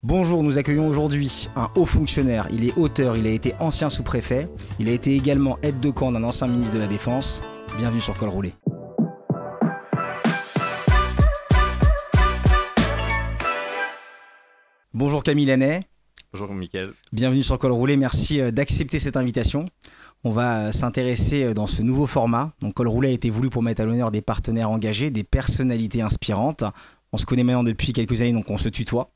Bonjour, nous accueillons aujourd'hui un haut fonctionnaire. Il est auteur, il a été ancien sous-préfet, il a été également aide de camp d'un ancien ministre de la Défense. Bienvenue sur Col Roulé. Bonjour Camille Lannet. Bonjour Mickaël. Bienvenue sur Col Roulé, merci d'accepter cette invitation. On va s'intéresser dans ce nouveau format. Donc Col Roulé a été voulu pour mettre à l'honneur des partenaires engagés, des personnalités inspirantes. On se connaît maintenant depuis quelques années, donc on se tutoie.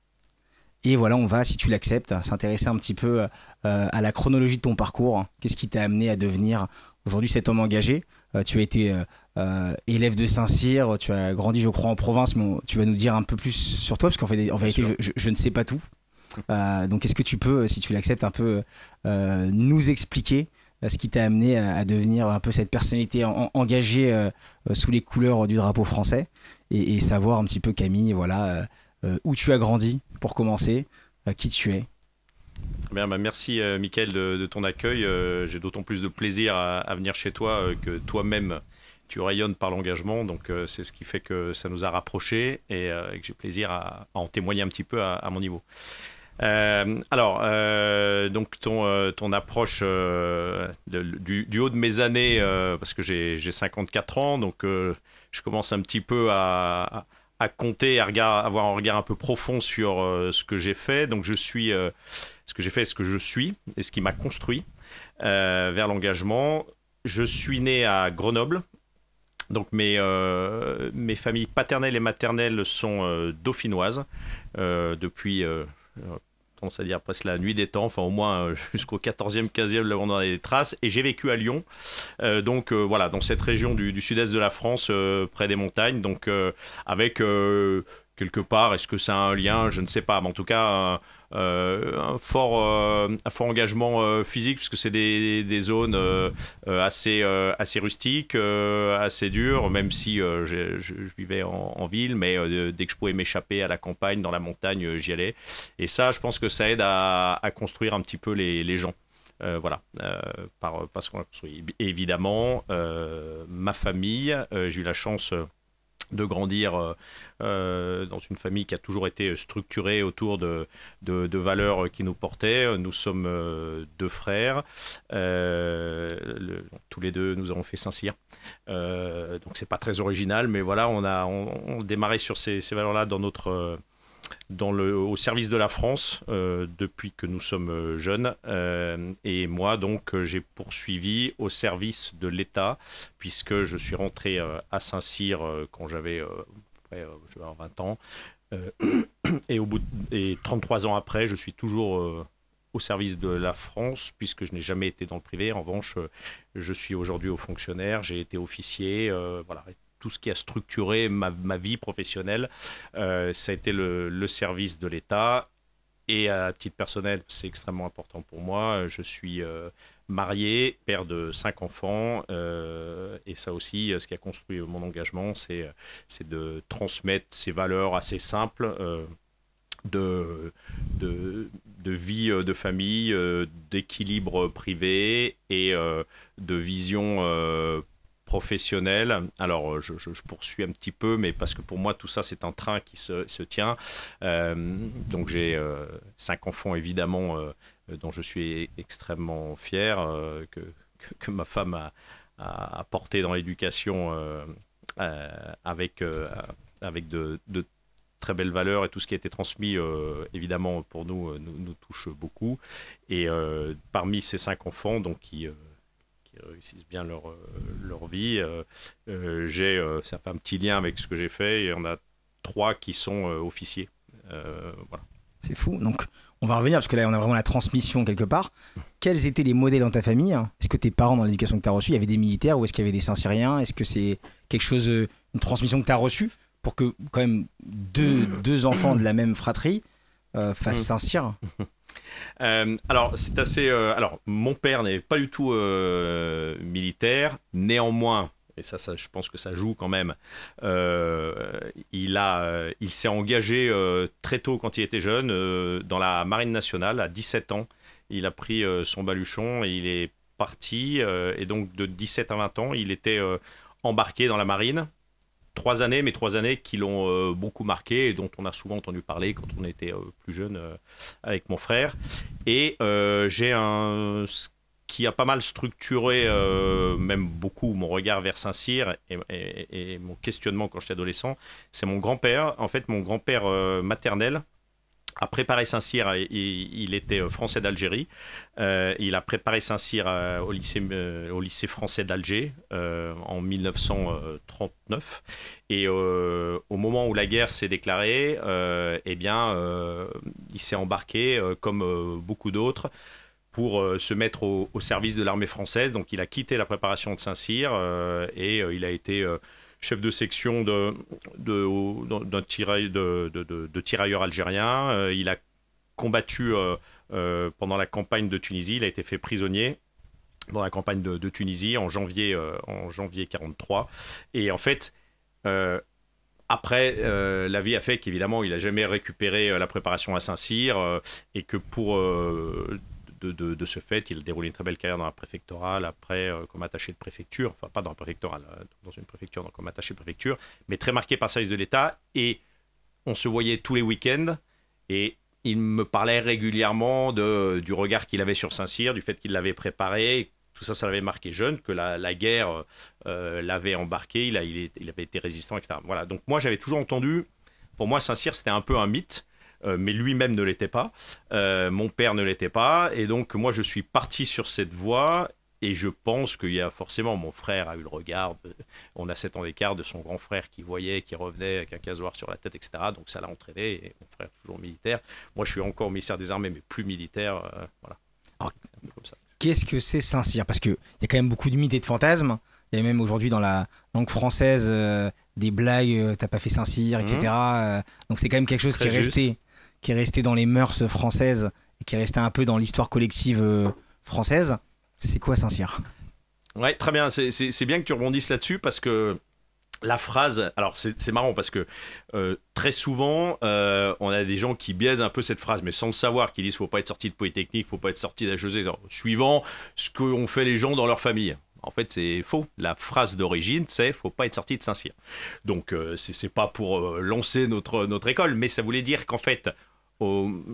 Et voilà, on va, si tu l'acceptes, s'intéresser un petit peu à la chronologie de ton parcours. Qu'est-ce qui t'a amené à devenir aujourd'hui cet homme engagé? Tu as été élève de Saint-Cyr, tu as grandi, je crois, en province, mais tu vas nous dire un peu plus sur toi, parce qu'en fait, en vérité, je ne sais pas tout. Donc, est-ce que tu peux, si tu l'acceptes, un peu nous expliquer ce qui t'a amené à devenir un peu cette personnalité engagée sous les couleurs du drapeau français et savoir un petit peu, Camille, voilà, où tu as grandi, pour commencer, qui tu es. Bien, merci Mickaël de ton accueil. J'ai d'autant plus de plaisir à venir chez toi que toi-même tu rayonnes par l'engagement. Donc c'est ce qui fait que ça nous a rapprochés et que j'ai plaisir à en témoigner un petit peu à mon niveau. Donc ton approche du haut de mes années, parce que j'ai 54 ans, donc je commence un petit peu à compter, avoir un regard un peu profond sur ce que j'ai fait. Donc ce que j'ai fait, ce que je suis et ce qui m'a construit vers l'engagement. Je suis né à Grenoble. Donc mes familles paternelles et maternelles sont dauphinoises depuis, tendance à dire presque la nuit des temps, enfin au moins jusqu'au 14e, 15e, là on en a des traces. Et j'ai vécu à Lyon, voilà, dans cette région du sud-est de la France, près des montagnes, donc avec quelque part, est-ce que ça a un lien, je ne sais pas, mais en tout cas un fort engagement physique, puisque c'est des zones assez rustiques, assez dures, même si je vivais en ville, mais dès que je pouvais m'échapper à la campagne, dans la montagne, j'y allais. Et ça, je pense que ça aide à construire un petit peu les gens. Voilà, par ce qu'on a construit. Et évidemment, ma famille, j'ai eu la chance de grandir dans une famille qui a toujours été structurée autour de valeurs qui nous portaient. Nous sommes deux frères. Tous les deux, nous avons fait Saint-Cyr. Donc, c'est pas très original, mais voilà, on démarrait sur ces valeurs-là au service de la France depuis que nous sommes jeunes. Et moi, donc, j'ai poursuivi au service de l'État, puisque je suis rentré à Saint-Cyr quand j'avais je vais avoir 20 ans. Et 33 ans après, je suis toujours au service de la France, puisque je n'ai jamais été dans le privé. En revanche, je suis aujourd'hui haut fonctionnaire, j'ai été officier, voilà. Tout ce qui a structuré ma vie professionnelle, ça a été le service de l'État. Et à titre personnel, c'est extrêmement important pour moi. Je suis marié, père de 5 enfants. Et ça aussi, ce qui a construit mon engagement, c'est de transmettre ces valeurs assez simples de vie de famille, d'équilibre privé et de vision professionnel. Alors, je poursuis un petit peu, mais parce que pour moi, tout ça, c'est un train qui se tient. Donc, j'ai 5 enfants, évidemment, dont je suis extrêmement fier, que ma femme a porté dans l'éducation avec de très belles valeurs, et tout ce qui a été transmis, évidemment, pour nous touche beaucoup. Et parmi ces 5 enfants, donc, qui réussissent bien leur vie. Ça fait un petit lien avec ce que j'ai fait. Il y en a 3 qui sont officiers. Voilà. C'est fou. Donc, on va revenir, parce que là, on a vraiment la transmission quelque part. Quels étaient les modèles dans ta famille? Est-ce que tes parents, dans l'éducation que tu as reçue, il y avait des militaires ou est-ce qu'il y avait des Saint-Cyriens? Est-ce que c'est quelque chose, une transmission que tu as reçue pour que, quand même, deux enfants de la même fratrie fassent Saint-Cyr? Alors, c'est assez. Alors, mon père n'est pas du tout militaire. Néanmoins, et ça, je pense que ça joue quand même. Il s'est engagé très tôt, quand il était jeune, dans la Marine nationale. À 17 ans, il a pris son baluchon et il est parti. Et donc, de 17 à 20 ans, il était embarqué dans la marine. 3 années, mais 3 années qui l'ont beaucoup marqué et dont on a souvent entendu parler quand on était plus jeune avec mon frère. Et j'ai ce qui a pas mal structuré, même beaucoup, mon regard vers Saint-Cyr et mon questionnement quand j'étais adolescent. C'est mon grand-père. En fait, mon grand-père maternel a préparé Saint-Cyr, il était français d'Algérie. Il a préparé Saint-Cyr au lycée français d'Alger en 1939. Et au moment où la guerre s'est déclarée, eh bien, il s'est embarqué, comme beaucoup d'autres, pour se mettre au service de l'armée française. Donc il a quitté la préparation de Saint-Cyr et il a été chef de section de tirailleurs algériens. Il a combattu pendant la campagne de Tunisie. Il a été fait prisonnier dans la campagne de Tunisie en janvier 1943. Et en fait, après, la vie a fait qu'évidemment, il n'a jamais récupéré la préparation à Saint-Cyr et que pour... De ce fait, il a déroulé une très belle carrière dans la préfectorale, après comme attaché de préfecture, enfin pas dans la préfectorale, dans une préfecture, donc comme attaché de préfecture, mais très marqué par le service de l'État. Et on se voyait tous les week-ends et il me parlait régulièrement du regard qu'il avait sur Saint-Cyr, du fait qu'il l'avait préparé. Tout ça, ça l'avait marqué jeune, que la guerre l'avait embarqué, il avait été résistant, etc. Voilà. Donc moi, j'avais toujours entendu, pour moi, Saint-Cyr, c'était un peu un mythe. Mais lui-même ne l'était pas, mon père ne l'était pas, et donc moi je suis parti sur cette voie, et je pense qu'il y a forcément, mon frère a eu le regard, on a 7 ans d'écart de son grand frère qui voyait, qui revenait avec un casoir sur la tête, etc. Donc ça l'a entraîné, et mon frère toujours militaire. Moi je suis encore au ministère des Armées, mais plus militaire, voilà. Alors, comme ça. Qu'est-ce que c'est Saint-Cyr? Parce qu'il y a quand même beaucoup de mythes et de fantasmes. Il y a même aujourd'hui dans la langue française des blagues, t'as pas fait Saint-Cyr, etc. Donc c'est quand même quelque chose qui est resté dans les mœurs françaises et qui est resté un peu dans l'histoire collective française. C'est quoi Saint-Cyr? Ouais, très bien. C'est bien que tu rebondisses là-dessus parce que la phrase, alors c'est marrant parce que très souvent on a des gens qui biaisent un peu cette phrase, mais sans le savoir, qui disent faut pas être sorti de Polytechnique, faut pas être sorti d'HEC, suivant ce qu'ont fait les gens dans leur famille. En fait, c'est faux. La phrase d'origine, c'est « faut pas être sorti de Saint-Cyr ». Donc, c'est pas pour lancer notre école, mais ça voulait dire qu'en fait,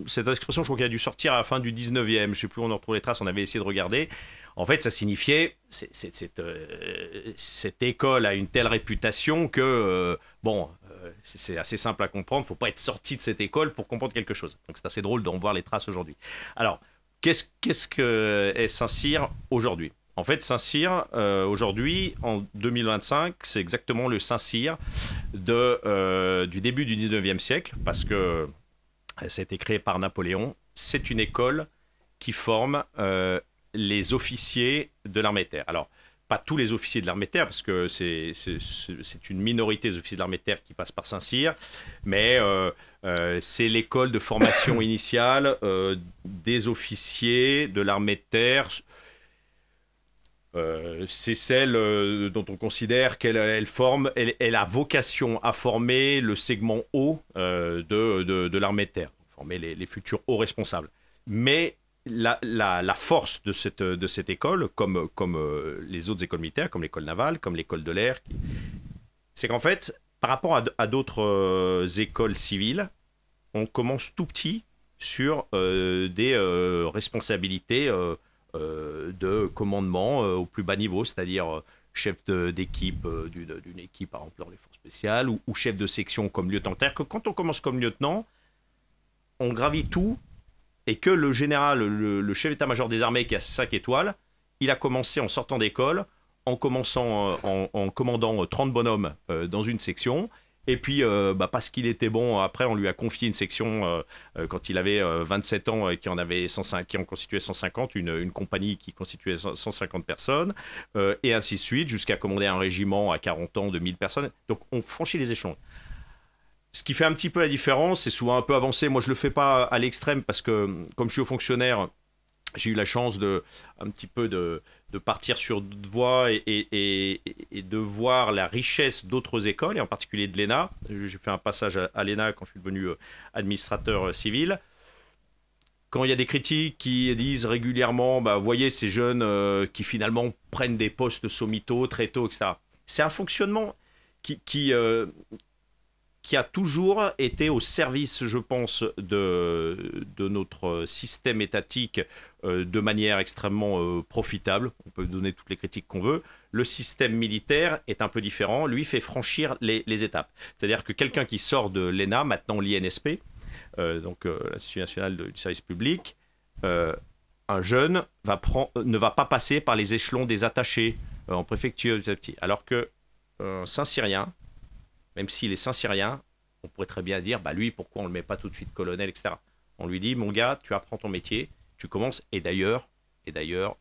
cette expression, je crois qu'elle a dû sortir à la fin du 19e, je sais plus où on en retrouve les traces, on avait essayé de regarder. En fait, ça signifiait cette école a une telle réputation que, c'est assez simple à comprendre, faut pas être sorti de cette école pour comprendre quelque chose. Donc, c'est assez drôle d'en voir les traces aujourd'hui. Alors, qu'est-ce que est Saint-Cyr aujourd'hui ? En fait, Saint-Cyr, aujourd'hui, en 2025, c'est exactement le Saint-Cyr du début du 19e siècle, parce que ça a été créé par Napoléon. C'est une école qui forme les officiers de l'armée de terre. Alors, pas tous les officiers de l'armée de terre, parce que c'est une minorité des officiers de l'armée de terre qui passent par Saint-Cyr, mais c'est l'école de formation initiale des officiers de l'armée de terre. C'est celle dont on considère qu'elle a vocation à former le segment haut de l'armée de terre, former les futurs hauts responsables. Mais la force de cette école, comme les autres écoles militaires, comme l'école navale, comme l'école de l'air, c'est qu'en fait, par rapport à d'autres écoles civiles, on commence tout petit sur des responsabilités de commandement au plus bas niveau, c'est-à-dire chef d'équipe d'une équipe, par exemple, dans les forces spéciales, ou chef de section comme lieutenant. C'est-à-dire que quand on commence comme lieutenant, on gravit tout, et que le général, le chef d'état-major des armées qui a 5 étoiles, il a commencé en sortant d'école, en commandant 30 bonhommes dans une section. Et puis, parce qu'il était bon, après, on lui a confié une section quand il avait 27 ans et qui en constituait 150, une compagnie qui constituait 150 personnes, et ainsi de suite, jusqu'à commander un régiment à 40 ans de 1000 personnes. Donc, on franchit les échelons. Ce qui fait un petit peu la différence, c'est souvent un peu avancé. Moi, je ne le fais pas à l'extrême parce que, comme je suis haut fonctionnaire, j'ai eu la chance de partir sur d'autres voies et de voir la richesse d'autres écoles, et en particulier de l'ENA. J'ai fait un passage à l'ENA quand je suis devenu administrateur civil. Quand il y a des critiques qui disent régulièrement, voyez ces jeunes qui finalement prennent des postes sommitaux très tôt, etc. C'est un fonctionnement qui a toujours été au service, je pense, de notre système étatique de manière extrêmement profitable. On peut donner toutes les critiques qu'on veut. Le système militaire est un peu différent. Lui fait franchir les étapes. C'est-à-dire que quelqu'un qui sort de l'ENA, maintenant l'INSP, donc l'Institut national du service public, un jeune ne va pas passer par les échelons des attachés en préfecture petit à petit. Alors que Saint-Cyrien, même s'il est Saint-Cyrien, on pourrait très bien dire, bah lui, pourquoi on ne le met pas tout de suite colonel, etc. On lui dit, mon gars, tu apprends ton métier, tu commences, et d'ailleurs,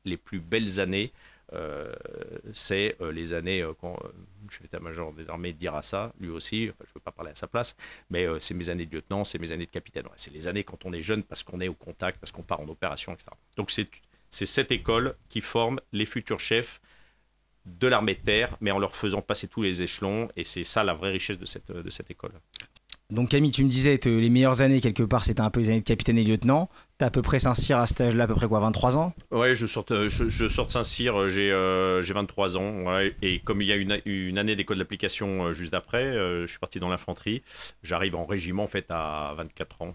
les plus belles années, c'est les années quand je suis état-major des armées dira ça, lui aussi, enfin, je ne veux pas parler à sa place, mais c'est mes années de lieutenant, c'est mes années de capitaine. Ouais, c'est les années quand on est jeune, parce qu'on est au contact, parce qu'on part en opération, etc. Donc c'est cette école qui forme les futurs chefs de l'armée de terre, mais en leur faisant passer tous les échelons, et c'est ça la vraie richesse de cette école. Donc Camille, tu me disais que les meilleures années, quelque part, c'était un peu les années de capitaine et lieutenant. Tu as à peu près Saint-Cyr à cet âge-là, à peu près quoi, 23 ans? Ouais, je sors de Saint-Cyr, j'ai 23 ans, ouais, et comme il y a une année d'école d'application juste après, je suis parti dans l'infanterie, j'arrive en régiment en fait à 24 ans.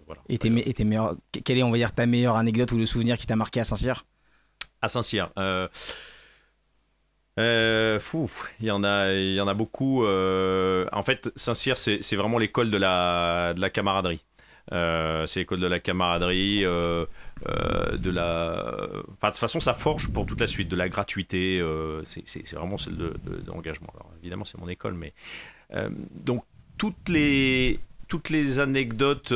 Voilà. Et tes meilleurs, quelle est, on va dire, ta meilleure anecdote ou le souvenir qui t'a marqué à Saint-Cyr? À Saint-Cyr, il y en a beaucoup. En fait, Saint-Cyr, c'est vraiment l'école de la camaraderie. C'est l'école de la camaraderie, enfin, de toute façon, ça forge pour toute la suite, de la gratuité. C'est vraiment celle de l'engagement. Alors, évidemment, c'est mon école, mais donc toutes les anecdotes.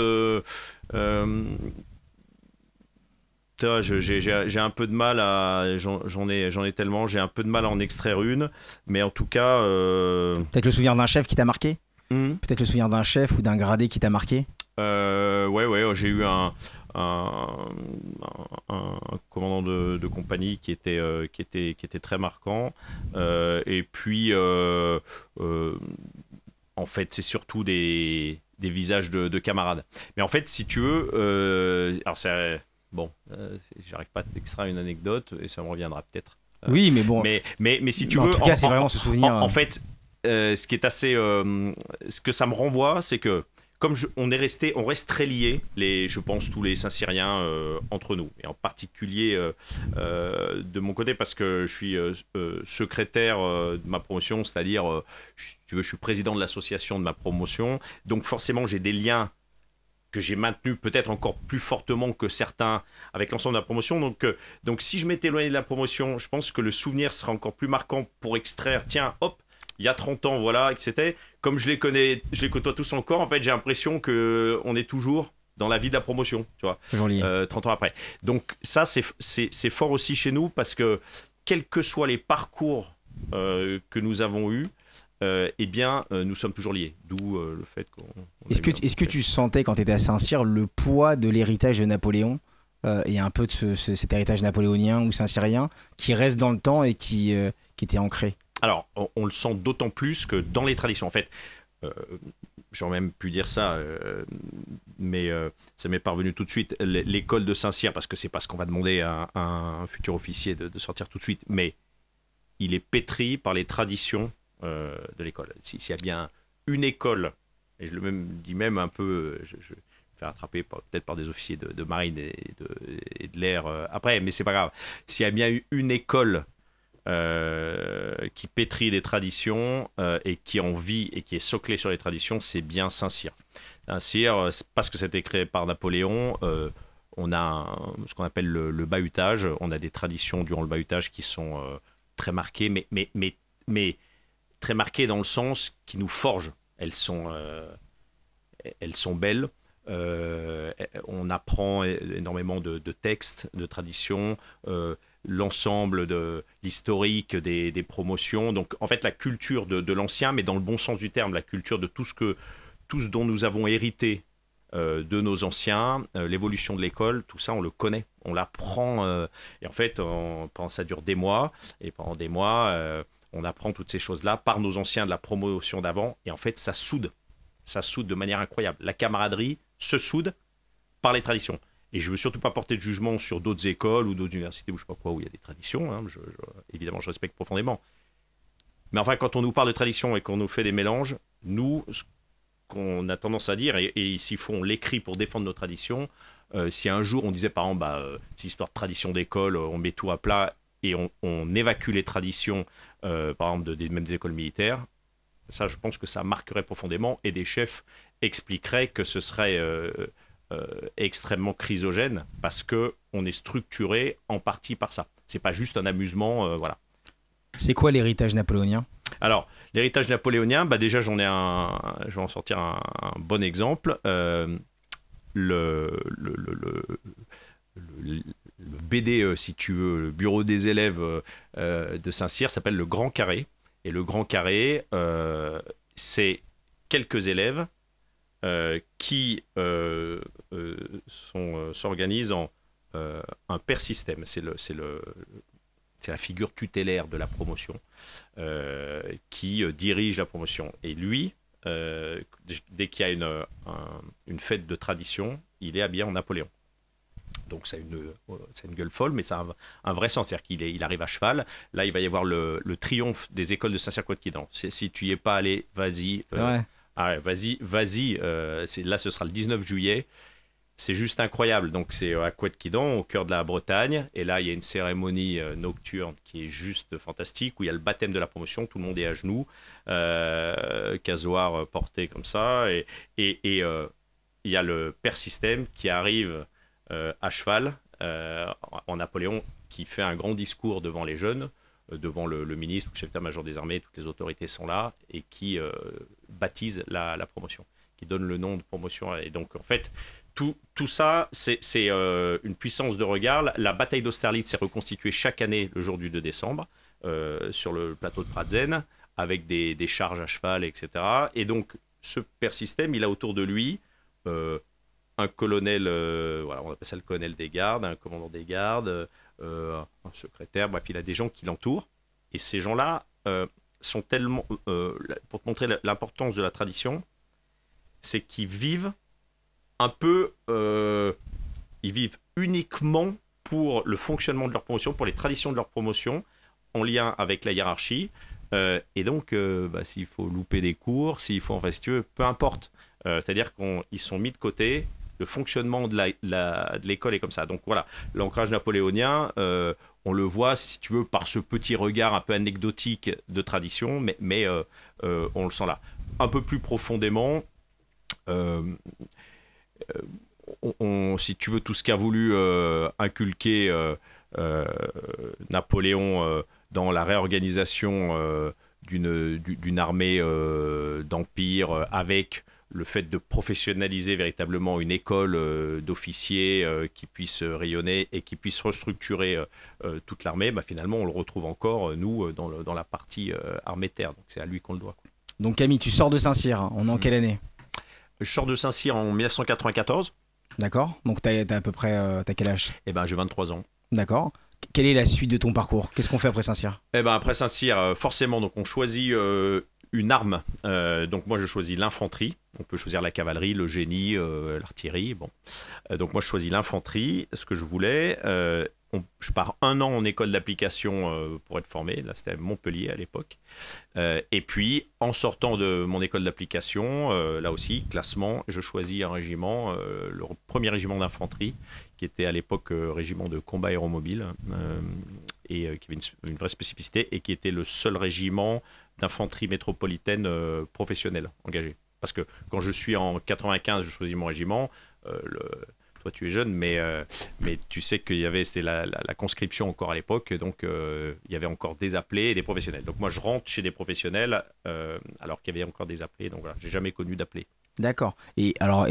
J'ai un peu de mal à. J'en ai tellement. J'ai un peu de mal à en extraire une. Mais en tout cas. Peut-être le souvenir d'un chef qui t'a marqué? Peut-être le souvenir d'un chef ou d'un gradé qui t'a marqué? Ouais. J'ai eu un commandant de compagnie qui était très marquant. Et puis. En fait, c'est surtout des visages de camarades. Mais en fait, si tu veux. Alors, c'est. Bon, j'arrive pas à t'extraire une anecdote et ça me reviendra peut-être. Oui, mais bon. Mais si tu veux. En tout cas, c'est vraiment ce souvenir. En fait, ce qui est assez. Ce que ça me renvoie, c'est que comme on reste très liés, je pense, tous les Saint-Cyriens entre nous. Et en particulier de mon côté, parce que je suis secrétaire de ma promotion, c'est-à-dire, je suis président de l'association de ma promotion. Donc forcément, j'ai des liens que j'ai maintenu peut-être encore plus fortement que certains avec l'ensemble de la promotion. Donc si je m'étais éloigné de la promotion, je pense que le souvenir serait encore plus marquant pour extraire, tiens, hop, il y a 30 ans, voilà, que c'était. Comme je les côtoie tous encore, en fait, j'ai l'impression qu'on est toujours dans la vie de la promotion, tu vois, 30 ans après. Donc ça, c'est fort aussi chez nous, parce que quels que soient les parcours que nous avons eus, eh bien, nous sommes toujours liés. D'où le fait qu'on... Est-ce que tu sentais, quand tu étais à Saint-Cyr, le poids de l'héritage de Napoléon et un peu de cet héritage napoléonien ou saint-cyrien qui reste dans le temps et qui était ancré? Alors, on le sent d'autant plus que dans les traditions. En fait, j'aurais même pu dire ça, mais ça m'est parvenu tout de suite. L'école de Saint-Cyr, parce que c'est pas ce qu'on va demander à un futur officier de sortir tout de suite, mais il est pétri par les traditions de l'école. S'il y a bien une école, et je le dis même un peu, je vais me faire attraper peut-être par des officiers de marine et de l'air après, mais c'est pas grave. S'il y a bien eu une école qui pétrit des traditions et qui en vit et qui est soclée sur les traditions, c'est bien Saint-Cyr. Saint-Cyr, parce que c'était créé par Napoléon, on a ce qu'on appelle le bahutage. On a des traditions durant le bahutage qui sont très marquées, mais très marquées dans le sens qui nous forgent. Elles sont belles. On apprend énormément de textes, de traditions, l'ensemble de l'historique des promotions. Donc, en fait, la culture de l'ancien, mais dans le bon sens du terme, la culture de tout ce dont nous avons hérité de nos anciens, l'évolution de l'école, tout ça, on le connaît, on l'apprend. Et en fait, ça dure des mois, et pendant des mois, on apprend toutes ces choses-là par nos anciens de la promotion d'avant, et en fait, ça soude de manière incroyable. La camaraderie se soude par les traditions. Et je ne veux surtout pas porter de jugement sur d'autres écoles ou d'autres universités ou je ne sais pas quoi, où il y a des traditions. Hein. Évidemment, je respecte profondément. Mais enfin, quand on nous parle de tradition et qu'on nous fait des mélanges, nous, ce qu'on a tendance à dire, et ici on l'écrit pour défendre nos traditions, si un jour on disait par exemple, c'est histoire de tradition d'école, on met tout à plat et on évacue les traditions, par exemple même des écoles militaires, ça je pense que ça marquerait profondément et des chefs expliqueraient que ce serait extrêmement chrysogène parce qu'on est structuré en partie par ça. C'est pas juste un amusement, voilà. C'est quoi l'héritage napoléonien? Alors, l'héritage napoléonien, déjà je vais en sortir un bon exemple. Le BD, si tu veux, le bureau des élèves de Saint-Cyr s'appelle le Grand Carré. Et le Grand Carré, c'est quelques élèves qui s'organisent en un père système. C'est la figure tutélaire de la promotion qui dirige la promotion. Et lui, dès qu'il y a une fête de tradition, il est habillé en Napoléon. Donc c'est une gueule folle, mais c'est un vrai sens. C'est-à-dire qu'il arrive à cheval. Là, il va y avoir le triomphe des écoles de Saint-Cyr-Couët-Quidan. Si tu n'y es pas allé, vas-y. Vas-y. Là, ce sera le 19 juillet. C'est juste incroyable. Donc c'est à Couët-Quidan, au cœur de la Bretagne. Et là, il y a une cérémonie nocturne qui est juste fantastique, où il y a le baptême de la promotion. Tout le monde est à genoux, casoir porté comme ça. Et il y a le père système qui arrive à cheval, en Napoléon, qui fait un grand discours devant les jeunes, devant le ministre, le chef d'état-major des armées, toutes les autorités sont là, et qui baptise la promotion, qui donne le nom de promotion. Et donc, en fait, tout ça, c'est une puissance de regard. La bataille d'Austerlitz s'est reconstituée chaque année le jour du 2 décembre, sur le plateau de Pratzen, avec des charges à cheval, etc. Et donc, ce père système, il a autour de lui un colonel, on appelle ça le colonel des gardes, un commandant des gardes, un secrétaire, bref, il a des gens qui l'entourent. Et ces gens-là sont tellement... pour te montrer l'importance de la tradition, c'est qu'ils vivent un peu... ils vivent uniquement pour le fonctionnement de leur promotion, pour les traditions de leur promotion, en lien avec la hiérarchie. Et donc, s'il faut louper des cours, s'il faut... Enfin, si tu veux, peu importe. C'est-à-dire qu'ils sont mis de côté. Le fonctionnement de l'école est comme ça. Donc voilà, l'ancrage napoléonien, on le voit, si tu veux, par ce petit regard un peu anecdotique de tradition, mais on le sent là. Un peu plus profondément, si tu veux, tout ce qu'a voulu inculquer Napoléon dans la réorganisation d'une armée d'empire avec le fait de professionnaliser véritablement une école d'officiers qui puisse rayonner et qui puisse restructurer toute l'armée, finalement on le retrouve encore, nous, dans la partie armée-terre. Donc c'est à lui qu'on le doit. Donc Camille, tu sors de Saint-Cyr, on est en quelle année? Je sors de Saint-Cyr en 1994. D'accord, donc t'as à peu près, t'as quel âge? J'ai 23 ans. D'accord. Quelle est la suite de ton parcours? Qu'est-ce qu'on fait après Saint-Cyr? Après Saint-Cyr, forcément, donc on choisit une arme. Donc moi je choisis l'infanterie. On peut choisir la cavalerie, le génie, l'artillerie. Bon. Donc moi je choisis l'infanterie. Ce que je voulais, je pars 1 an en école d'application pour être formé. Là c'était à Montpellier à l'époque. Et puis en sortant de mon école d'application, là aussi classement, je choisis un régiment, le premier régiment d'infanterie, qui était à l'époque régiment de combat aéromobile, et qui avait une vraie spécificité, et qui était le seul régiment d'infanterie métropolitaine professionnelle engagée. Parce que quand je suis en 95, je choisis mon régiment. Toi, tu es jeune, mais tu sais que c'était la conscription encore à l'époque, donc il y avait encore des appelés et des professionnels. Donc moi, je rentre chez des professionnels alors qu'il y avait encore des appelés. Donc voilà, j'ai jamais connu d'appelés. D'accord. Et alors,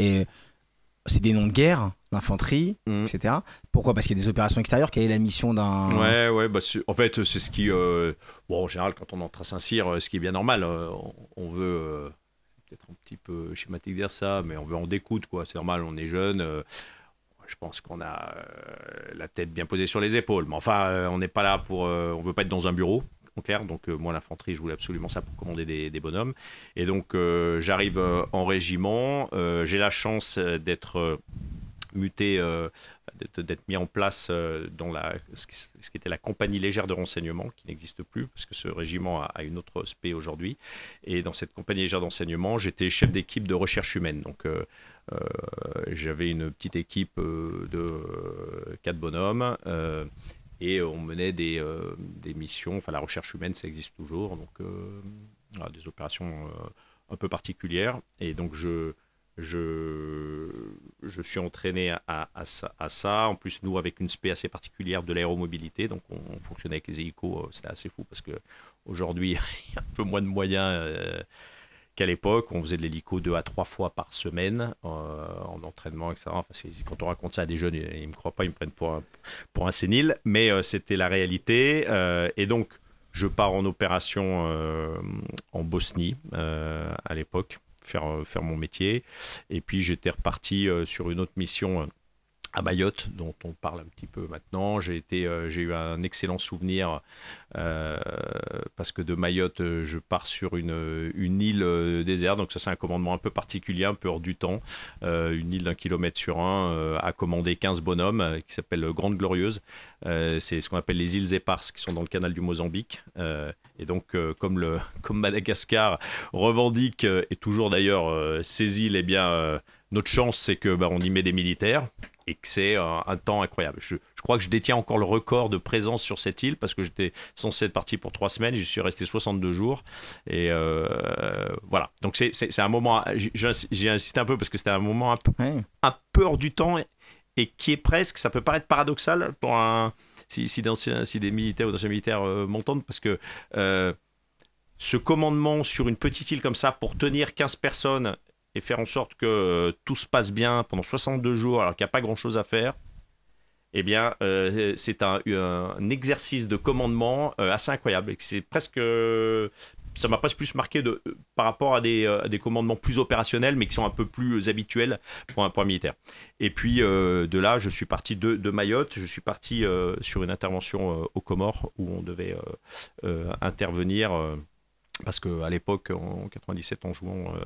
c'est des noms de guerre, l'infanterie, etc. Pourquoi? Parce qu'il y a des opérations extérieures. Quelle est la mission d'un... Ouais, en fait, c'est ce qui... en général, quand on entre à Saint-Cyr, ce qui est bien normal, on veut... c'est peut-être un petit peu schématique de dire ça, mais on veut en découdre, quoi. C'est normal, on est jeune. Je pense qu'on a la tête bien posée sur les épaules. Mais enfin, on n'est pas là pour... on veut pas être dans un bureau, en clair. Donc moi, l'infanterie, je voulais absolument ça pour commander des bonhommes. Et donc, j'arrive en régiment. J'ai la chance d'être muté, d'être mis en place dans ce qui était la compagnie légère de renseignement, qui n'existe plus, parce que ce régiment a une autre spé aujourd'hui. Et dans cette compagnie légère d'enseignement, j'étais chef d'équipe de recherche humaine. Donc, j'avais une petite équipe de 4 bonhommes. Et on menait des missions, enfin la recherche humaine, ça existe toujours, donc des opérations un peu particulières. Et donc je suis entraîné à ça. En plus, nous, avec une spé assez particulière de l'aéromobilité, donc on fonctionnait avec les hélicos, c'était assez fou parce qu'aujourd'hui, il y a un peu moins de moyens qu'à l'époque. On faisait de l'hélico 2 à 3 fois par semaine en entraînement, etc. Enfin, quand on raconte ça à des jeunes, ils ne me croient pas, ils me prennent pour un sénile, mais c'était la réalité. Et donc, je pars en opération en Bosnie à l'époque, faire mon métier. Et puis, j'étais reparti sur une autre mission à Mayotte, dont on parle un petit peu maintenant. J'ai eu un excellent souvenir parce que de Mayotte, je pars sur une île déserte. Donc ça, c'est un commandement un peu particulier, un peu hors du temps. Une île d'1 kilomètre sur un, à commander 15 bonhommes, qui s'appelle Grande Glorieuse. C'est ce qu'on appelle les îles éparses, qui sont dans le canal du Mozambique. Et donc, comme Madagascar revendique, et toujours d'ailleurs ces îles, eh bien, notre chance, c'est que on y met des militaires et que c'est un temps incroyable. Je crois que je détiens encore le record de présence sur cette île parce que j'étais censé être parti pour 3 semaines, j'y suis resté 62 jours. Et voilà. Donc c'est un moment, j'ai insisté un peu parce que c'était un moment un peu hors du temps et qui est presque, ça peut paraître paradoxal pour si des militaires ou d'anciens militaires m'entendent, parce que ce commandement sur une petite île comme ça pour tenir 15 personnes et faire en sorte que tout se passe bien pendant 62 jours alors qu'il n'y a pas grand-chose à faire, eh bien, c'est un exercice de commandement assez incroyable. Et c'est presque... ça m'a pas plus marqué par rapport à des commandements plus opérationnels, mais qui sont un peu plus habituels pour un militaire. Et puis, de là, je suis parti de Mayotte. Je suis parti sur une intervention aux Comores, où on devait intervenir... parce qu'à l'époque, en 97, on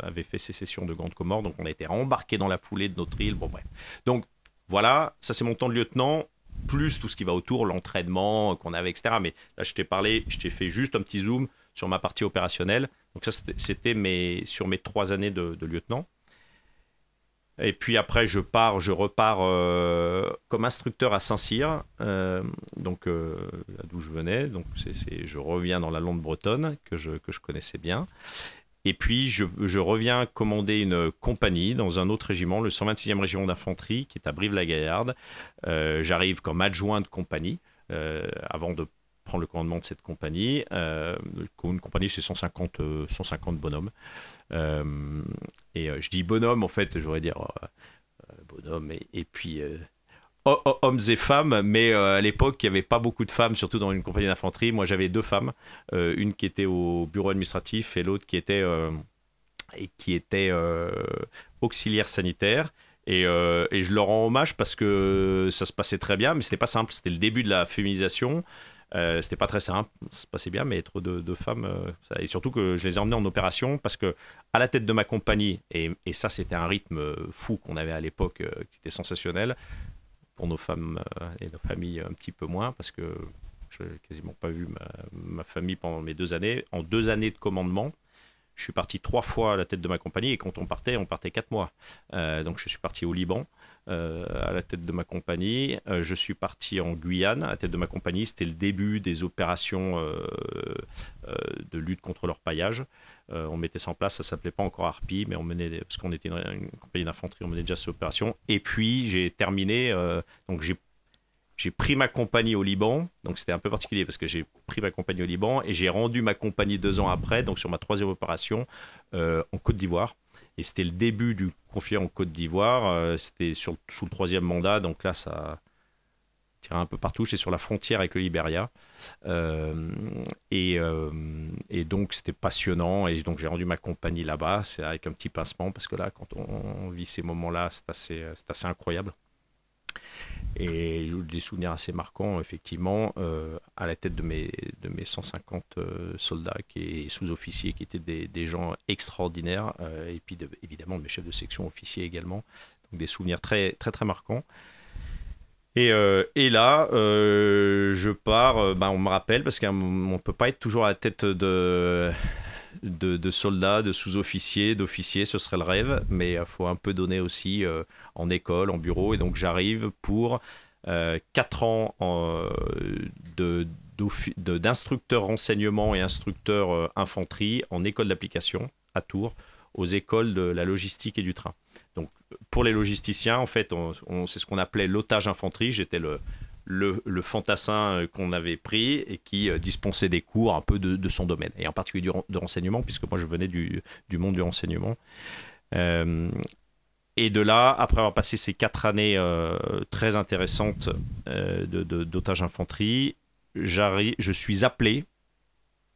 avait fait sécession de Grande Comore, donc on a été embarqué dans la foulée de notre île. Bon, bref. Donc voilà, ça c'est mon temps de lieutenant, plus tout ce qui va autour, l'entraînement qu'on avait, etc. Mais là, je t'ai fait juste un petit zoom sur ma partie opérationnelle. Donc ça, c'était sur mes 3 années de lieutenant. Et puis après, je repars comme instructeur à Saint-Cyr, donc d'où je venais. Donc je reviens dans la Lande bretonne que je connaissais bien. Et puis je reviens commander une compagnie dans un autre régiment, le 126e régiment d'infanterie, qui est à Brive-la-Gaillarde. J'arrive comme adjoint de compagnie avant de prendre le commandement de cette compagnie. Une compagnie, c'est 150 bonhommes. Et je dis bonhomme, en fait, je voudrais dire bonhomme, et puis hommes et femmes, mais à l'époque, il n'y avait pas beaucoup de femmes, surtout dans une compagnie d'infanterie. Moi, j'avais 2 femmes, une qui était au bureau administratif et l'autre qui était auxiliaire sanitaire. Et je leur rends hommage parce que ça se passait très bien, mais c'était pas simple. C'était le début de la féminisation. C'était pas très simple, ça se passait bien, mais trop de femmes, et surtout que je les ai emmenées en opération parce que à la tête de ma compagnie, et ça c'était un rythme fou qu'on avait à l'époque, qui était sensationnel pour nos femmes et nos familles un petit peu moins, parce que je n'ai quasiment pas vu ma famille pendant mes 2 années. En 2 années de commandement, je suis parti 3 fois à la tête de ma compagnie, et quand on partait 4 mois. Donc je suis parti au Liban à la tête de ma compagnie. Je suis parti en Guyane à la tête de ma compagnie. C'était le début des opérations de lutte contre l'orpaillage. On mettait ça en place, ça ne s'appelait pas encore Harpie, mais parce qu'on était une compagnie d'infanterie, on menait déjà cette opération. Et puis j'ai terminé, donc j'ai pris ma compagnie au Liban, donc c'était un peu particulier parce que j'ai pris ma compagnie au Liban et j'ai rendu ma compagnie 2 ans après, donc sur ma 3e opération en Côte d'Ivoire. Et c'était le début du conflit en Côte d'Ivoire, c'était sous le 3e mandat, donc là ça tirait un peu partout, j'étais sur la frontière avec le Libéria. Et donc c'était passionnant, et donc j'ai rendu ma compagnie là-bas, c'est avec un petit pincement parce que là quand on vit ces moments-là, c'est assez incroyable. Et j'ai des souvenirs assez marquants, effectivement, à la tête de mes 150 soldats et sous-officiers qui étaient des gens extraordinaires, et puis évidemment de mes chefs de section officiers également, Donc des souvenirs très, très, très marquants. Et là, je pars, on me rappelle, parce qu'on ne peut pas être toujours à la tête de soldats, de sous-officiers, d'officiers, ce serait le rêve, mais il faut un peu donner aussi en école, en bureau, et donc j'arrive pour 4 ans d'instructeur renseignement et instructeur infanterie en école d'application à Tours, aux écoles de la logistique et du train. Donc pour les logisticiens, en fait, c'est ce qu'on appelait l'otage infanterie. J'étais le fantassin qu'on avait pris et qui dispensait des cours un peu de son domaine, et en particulier de renseignement, puisque moi je venais du monde du renseignement. Et de là, après avoir passé ces 4 années très intéressantes d'otage infanterie, je suis appelé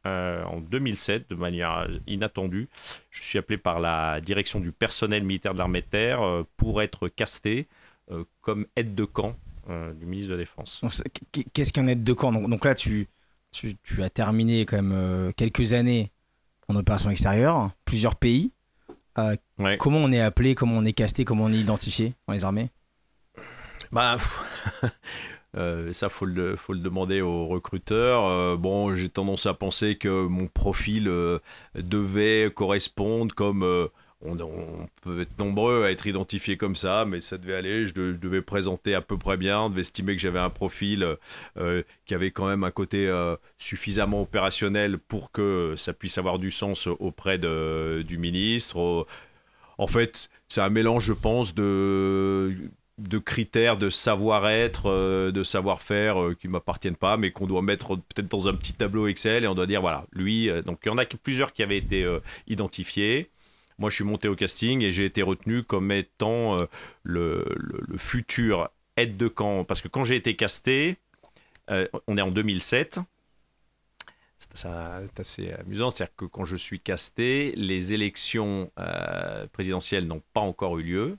en 2007, de manière inattendue. Je suis appelé par la direction du personnel militaire de l'armée de terre pour être casté comme aide de camp du ministre de la Défense. Qu'est-ce qu'un aide de camp? Donc là, tu as terminé quand même quelques années en opération extérieure, plusieurs pays. Ouais. Comment on est appelé, comment on est casté, comment on est identifié dans les armées? Ça, faut le demander aux recruteurs. Bon, j'ai tendance à penser que mon profil devait correspondre comme... On peut être nombreux à être identifiés comme ça, mais ça devait aller. Je devais présenter à peu près bien. On devait estimer que j'avais un profil qui avait quand même un côté suffisamment opérationnel pour que ça puisse avoir du sens auprès du ministre. En fait, c'est un mélange, je pense, de critères de savoir-être, de savoir-faire qui ne m'appartiennent pas, mais qu'on doit mettre peut-être dans un petit tableau Excel, et on doit dire, voilà, lui... donc, il y en a plusieurs qui avaient été identifiés. Moi, je suis monté au casting et j'ai été retenu comme étant le futur aide de camp. Parce que quand j'ai été casté, on est en 2007, c'est assez amusant, c'est-à-dire que quand je suis casté, les élections présidentielles n'ont pas encore eu lieu.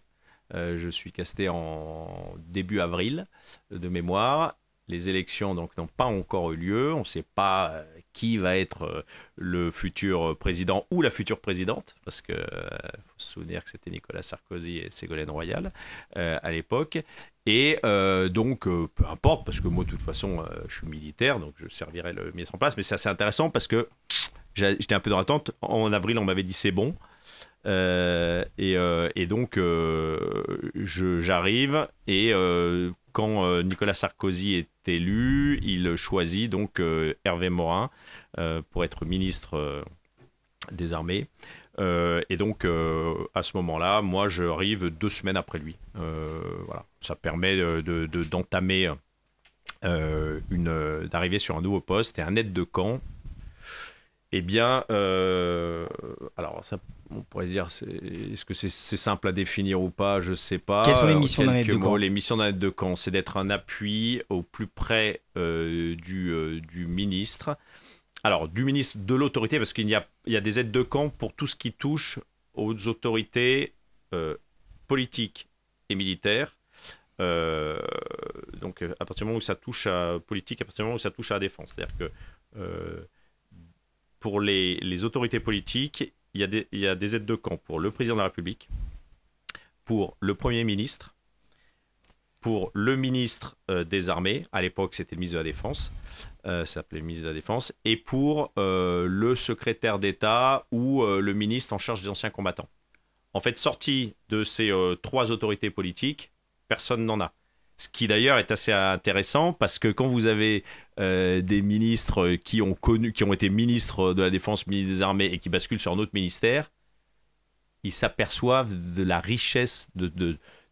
Je suis casté en début avril de mémoire. Les élections donc n'ont pas encore eu lieu. On ne sait pas qui va être le futur président ou la future présidente, parce que faut se souvenir que c'était Nicolas Sarkozy et Ségolène Royal à l'époque. Et donc, peu importe, parce que moi, de toute façon, je suis militaire, donc je servirai le ministre en place. Mais c'est assez intéressant parce que j'étais un peu dans l'attente. En avril, on m'avait dit c'est bon. Et donc, j'arrive et quand Nicolas Sarkozy est élu, il choisit donc Hervé Morin pour être ministre des Armées. Et donc, à ce moment-là, moi, j'arrive 2 semaines après lui. Voilà. Ça permet d'entamer, d'arriver sur un nouveau poste et un aide de camp. Eh bien, alors, ça, on pourrait se dire, est-ce que c'est simple à définir ou pas? Je ne sais pas. Quelles sont les missions d'un aide de camp? Les missions d'un aide de camp, c'est d'être un appui au plus près du ministre. Alors, du ministre, de l'autorité, parce qu'il y a des aides de camp pour tout ce qui touche aux autorités politiques et militaires. Donc, à partir du moment où ça touche à politique, à partir du moment où ça touche à la défense. C'est-à-dire que pour les autorités politiques, il y a des aides de camp pour le président de la République, pour le Premier ministre, pour le ministre des Armées, à l'époque c'était le ministre de la Défense, ça s'appelait le ministre de la Défense, et pour le secrétaire d'État ou le ministre en charge des anciens combattants. En fait, sorti de ces 3 autorités politiques, personne n'en a. Ce qui d'ailleurs est assez intéressant parce que quand vous avez des ministres qui ont été ministres de la Défense, ministres des Armées et qui basculent sur un autre ministère, ils s'aperçoivent de la richesse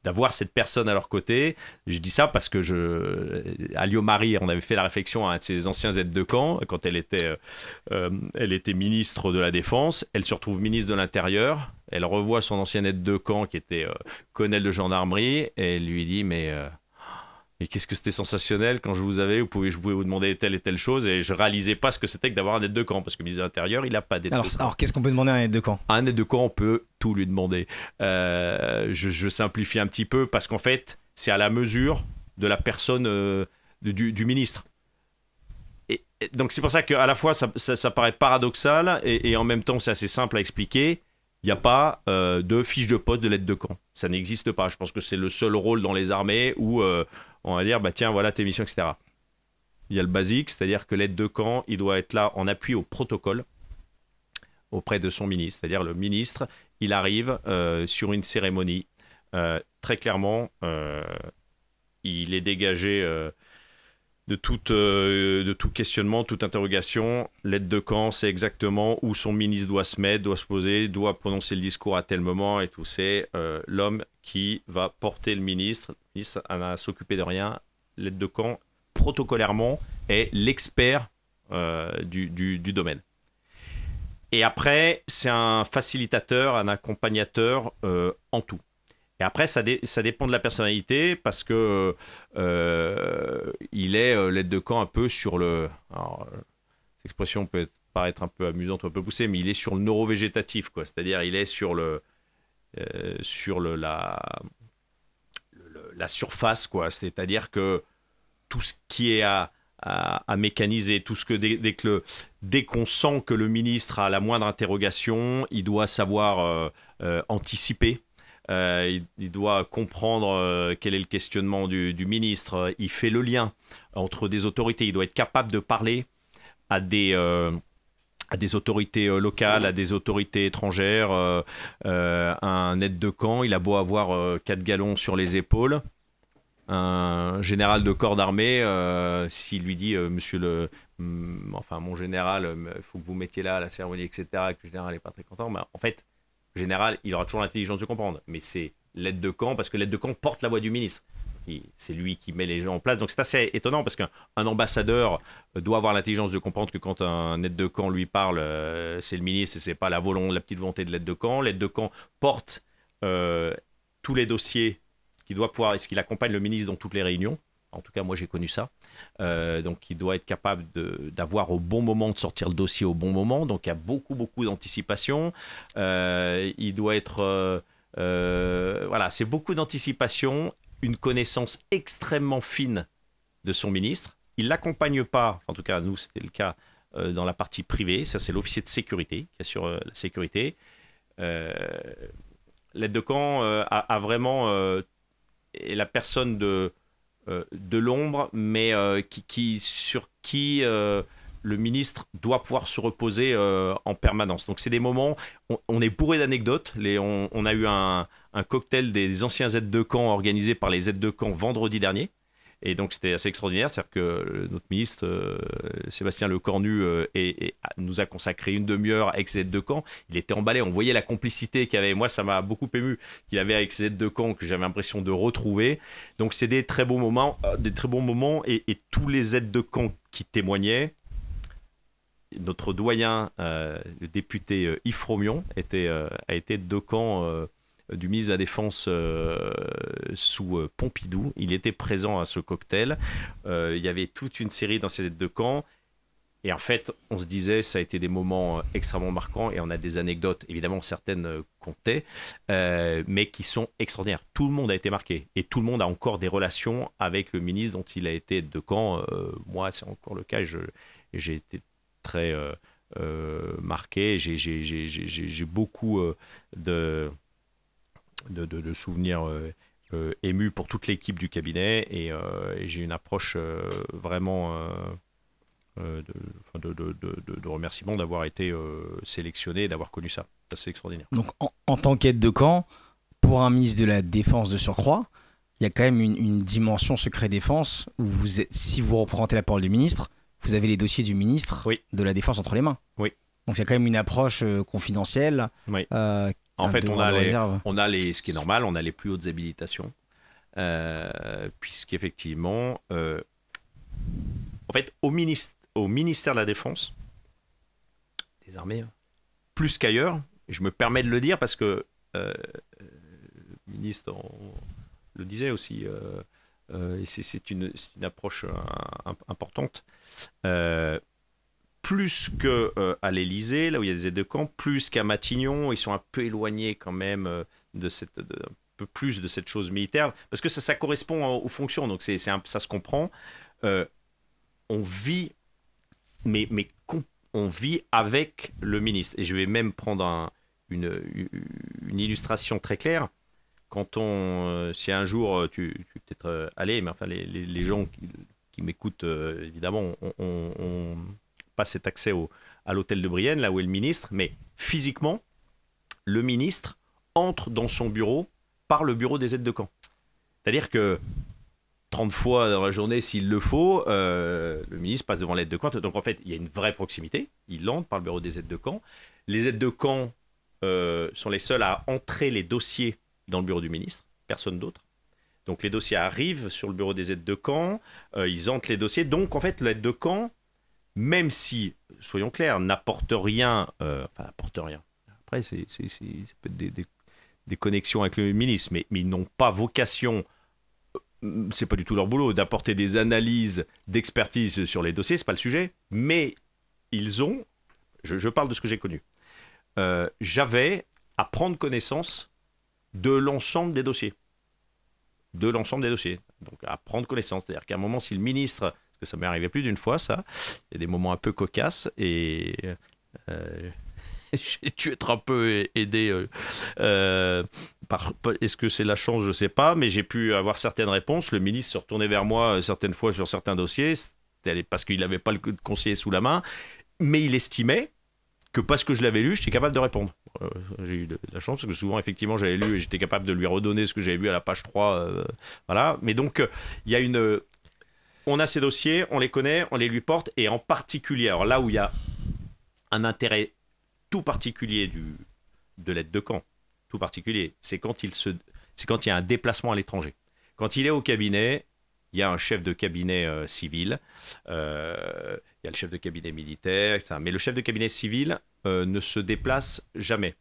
d'avoir cette personne à leur côté. Je dis ça parce que Alio Marie, on avait fait la réflexion à un de ses anciens aides de camp quand elle était ministre de la Défense. Elle se retrouve ministre de l'Intérieur. Elle revoit son ancien aide de camp qui était colonel de gendarmerie et elle lui dit mais qu'est-ce que c'était sensationnel quand je vous avais, je pouvais vous demander telle et telle chose et je réalisais pas ce que c'était que d'avoir un aide de camp parce que le ministre de l'Intérieur, il n'a pas d'aide de camp. Alors qu'est-ce qu'on peut demander à un aide de camp? Un aide de camp, on peut tout lui demander. Je simplifie un petit peu parce qu'en fait, c'est à la mesure de la personne du ministre. Et donc c'est pour ça qu'à la fois, ça paraît paradoxal et en même temps, c'est assez simple à expliquer. Il n'y a pas de fiche de poste de l'aide de camp. Ça n'existe pas. Je pense que c'est le seul rôle dans les armées où on va dire, bah, tiens, voilà tes missions, etc. Il y a le basique, c'est-à-dire que l'aide de camp, il doit être là en appui au protocole auprès de son ministre. C'est-à-dire le ministre, il arrive sur une cérémonie. Très clairement, il est dégagé de tout questionnement, toute interrogation. L'aide de camp, c'est exactement où son ministre doit se mettre, doit se poser, doit prononcer le discours à tel moment et tout. C'est l'homme qui va porter le ministre. Le ministre n'a à s'occuper de rien. L'aide de camp, protocolairement, est l'expert du domaine. Et après, c'est un facilitateur, un accompagnateur en tout. Et après, ça dépend de la personnalité parce que il est l'aide de camp un peu sur le... Alors, cette expression peut paraître un peu amusante ou un peu poussée, mais il est sur le neurovégétatif, quoi. C'est-à-dire, il est sur la surface, quoi. C'est-à-dire que tout ce qui est à mécaniser, tout ce que dès qu'on sent que le ministre a la moindre interrogation, il doit savoir anticiper. Il doit comprendre quel est le questionnement du ministre. Il fait le lien entre des autorités. Il doit être capable de parler à des autorités locales, à des autorités étrangères. Un aide de camp, il a beau avoir 4 galons sur les épaules. Un général de corps d'armée, s'il lui dit mon général, il faut que vous mettiez là à la cérémonie, etc., et que le général n'est pas très content, en fait, le général, il aura toujours l'intelligence de comprendre. Mais c'est l'aide de camp, parce que l'aide de camp porte la voix du ministre. C'est lui qui met les gens en place. Donc c'est assez étonnant, parce qu'un ambassadeur doit avoir l'intelligence de comprendre que quand un aide de camp lui parle, c'est le ministre et c'est pas la petite volonté de l'aide de camp. L'aide de camp porte tous les dossiers qu'il doit pouvoir, est-ce qu'il accompagne le ministre dans toutes les réunions. En tout cas, moi, j'ai connu ça. Donc, il doit être capable d'avoir au bon moment, de sortir le dossier au bon moment. Donc, il y a beaucoup, beaucoup d'anticipation. Il doit être... voilà, c'est beaucoup d'anticipation, une connaissance extrêmement fine de son ministre. Il ne l'accompagne pas, en tout cas, nous, c'était le cas dans la partie privée. Ça, c'est l'officier de sécurité qui assure la sécurité. L'aide de camp a vraiment... est la personne de l'ombre, mais sur qui le ministre doit pouvoir se reposer en permanence. Donc c'est des moments, on est bourré d'anecdotes. On a eu un cocktail des anciens aides de camp organisé par les aides de camp vendredi dernier. Et donc c'était assez extraordinaire, c'est-à-dire que notre ministre Sébastien Lecornu nous a consacré une demi-heure avec ses aides de camp. Il était emballé, on voyait la complicité qu'il avait. Moi, ça m'a beaucoup ému qu'il avait avec ses aides de camp que j'avais l'impression de retrouver. Donc c'est des très bons moments, et tous les aides de camp qui témoignaient. Notre doyen, le député Yves Fromion, a été aide de camp du ministre de la Défense sous Pompidou. Il était présent à ce cocktail. Il y avait toute une série dans ces aides de camp. Et en fait, on se disait, ça a été des moments extrêmement marquants. Et on a des anecdotes, évidemment, certaines comptaient, mais qui sont extraordinaires. Tout le monde a été marqué. Et tout le monde a encore des relations avec le ministre dont il a été aide de camp. Moi, c'est encore le cas. J'ai été très marqué. J'ai beaucoup de souvenirs émus pour toute l'équipe du cabinet et j'ai une approche vraiment de remerciement d'avoir été sélectionné et d'avoir connu ça. C'est extraordinaire. Donc en tant qu'aide de camp, pour un ministre de la Défense de surcroît, il y a quand même une dimension secret défense où si vous représentez la parole du ministre, vous avez les dossiers du ministre de la Défense entre les mains. Oui. Donc il y a quand même une approche confidentielle. Oui. En fait, on a ce qui est normal, on a les plus hautes habilitations, puisqu'effectivement, en fait, au ministère de la Défense, des armées, plus qu'ailleurs, et je me permets de le dire parce que le ministre le disait aussi, et c'est une approche importante. Plus qu'à l'Élysée, là où il y a des aides de camp, plus qu'à Matignon, ils sont un peu éloignés quand même un peu plus de cette chose militaire, parce que ça correspond aux fonctions, donc ça se comprend. On vit, mais on vit avec le ministre. Et je vais même prendre une illustration très claire. Quand si un jour tu peut-être allé, mais enfin les gens qui m'écoutent évidemment on pas cet accès à l'hôtel de Brienne, là où est le ministre, mais physiquement, le ministre entre dans son bureau par le bureau des aides de camp. C'est-à-dire que 30 fois dans la journée, s'il le faut, le ministre passe devant l'aide de camp. Donc en fait, il y a une vraie proximité. Il entre par le bureau des aides de camp. Les aides de camp sont les seuls à entrer les dossiers dans le bureau du ministre, personne d'autre. Donc les dossiers arrivent sur le bureau des aides de camp, ils entrent les dossiers. Donc en fait, l'aide de camp, même si, soyons clairs, n'apporte rien, apporte rien. Après, ça peut être des connexions avec le ministre, mais ils n'ont pas vocation, c'est pas du tout leur boulot, d'apporter des analyses, d'expertise sur les dossiers, c'est pas le sujet, mais ils ont, je parle de ce que j'ai connu, j'avais à prendre connaissance de l'ensemble des dossiers. Donc à prendre connaissance, c'est-à-dire qu'à un moment, si le ministre, parce que ça m'est arrivé plus d'une fois, ça, il y a des moments un peu cocasses, et j'ai dû être un peu aidé est-ce que c'est la chance, je sais pas, mais j'ai pu avoir certaines réponses. Le ministre se retournait vers moi certaines fois sur certains dossiers, parce qu'il n'avait pas le conseiller sous la main, mais il estimait que parce que je l'avais lu, j'étais capable de répondre. J'ai eu de la chance, parce que souvent, effectivement, j'avais lu et j'étais capable de lui redonner ce que j'avais vu à la page 3. Voilà. Mais donc, il y a on a ces dossiers, on les connaît, on les lui porte, et en particulier, alors là où il y a un intérêt tout particulier de l'aide de camp, tout particulier, c'est quand il y a un déplacement à l'étranger. Quand il est au cabinet, il y a un chef de cabinet civil, il y a le chef de cabinet militaire, etc. Mais le chef de cabinet civil ne se déplace jamais.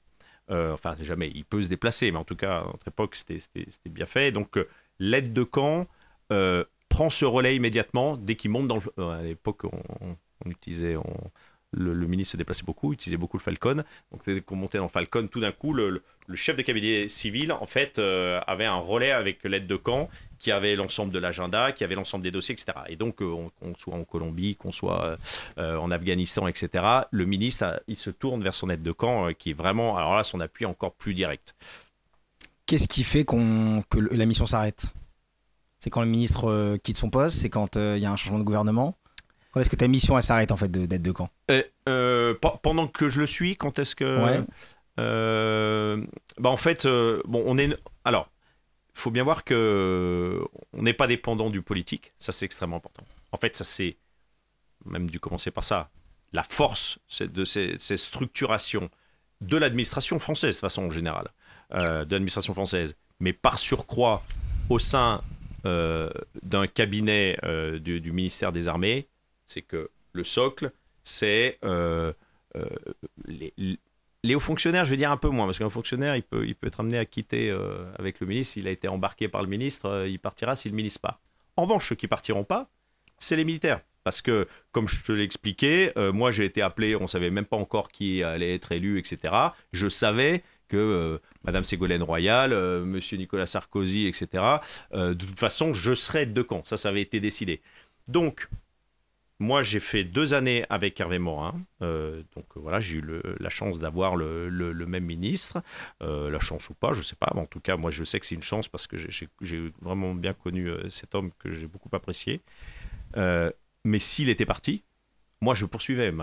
Enfin, jamais, il peut se déplacer, mais en tout cas, à notre époque, c'était bien fait. Donc, l'aide de camp prend ce relais immédiatement dès qu'il monte dans le... À l'époque, on utilisait... Le ministre se déplaçait beaucoup, utilisait beaucoup le Falcon. Donc, dès qu'on montait dans le Falcon, tout d'un coup, le chef de cabinet civil, en fait, avait un relais avec l'aide de camp qui avait l'ensemble de l'agenda, qui avait l'ensemble des dossiers, etc. Et donc, qu'on soit en Colombie, qu'on soit en Afghanistan, etc., le ministre, il se tourne vers son aide de camp qui est vraiment, alors là, son appui encore plus direct. Qu'est-ce qui fait que la mission s'arrête? C'est quand le ministre quitte son poste? C'est quand il y a un changement de gouvernement? Quand est-ce que ta mission elle s'arrête en fait d'aide de camp? Pendant que je le suis, quand est-ce que... Ouais. En fait, on est... Alors, il faut bien voir qu'on n'est pas dépendant du politique. Ça, c'est extrêmement important. En fait, ça, c'est même dû commencer par ça. La force de ces structurations de l'administration française, de façon générale, de l'administration française, mais par surcroît au sein d'un cabinet du ministère des Armées, c'est que le socle, c'est les hauts fonctionnaires, je vais dire un peu moins, parce qu'un fonctionnaire, il peut être amené à quitter avec le ministre. S'il a été embarqué par le ministre, il partira si le ministre part. En revanche, ceux qui ne partiront pas, c'est les militaires. Parce que, comme je te l'ai expliqué, moi j'ai été appelé, on ne savait même pas encore qui allait être élu, etc. Je savais que Madame Ségolène Royal, Monsieur Nicolas Sarkozy, etc., de toute façon, je serais aide de camp. Ça avait été décidé. Donc, moi, j'ai fait 2 années avec Hervé Morin. Donc voilà, j'ai eu la chance d'avoir le même ministre. La chance ou pas, je ne sais pas. Mais en tout cas, moi, je sais que c'est une chance parce que j'ai vraiment bien connu cet homme que j'ai beaucoup apprécié. Mais s'il était parti, moi, je poursuivais.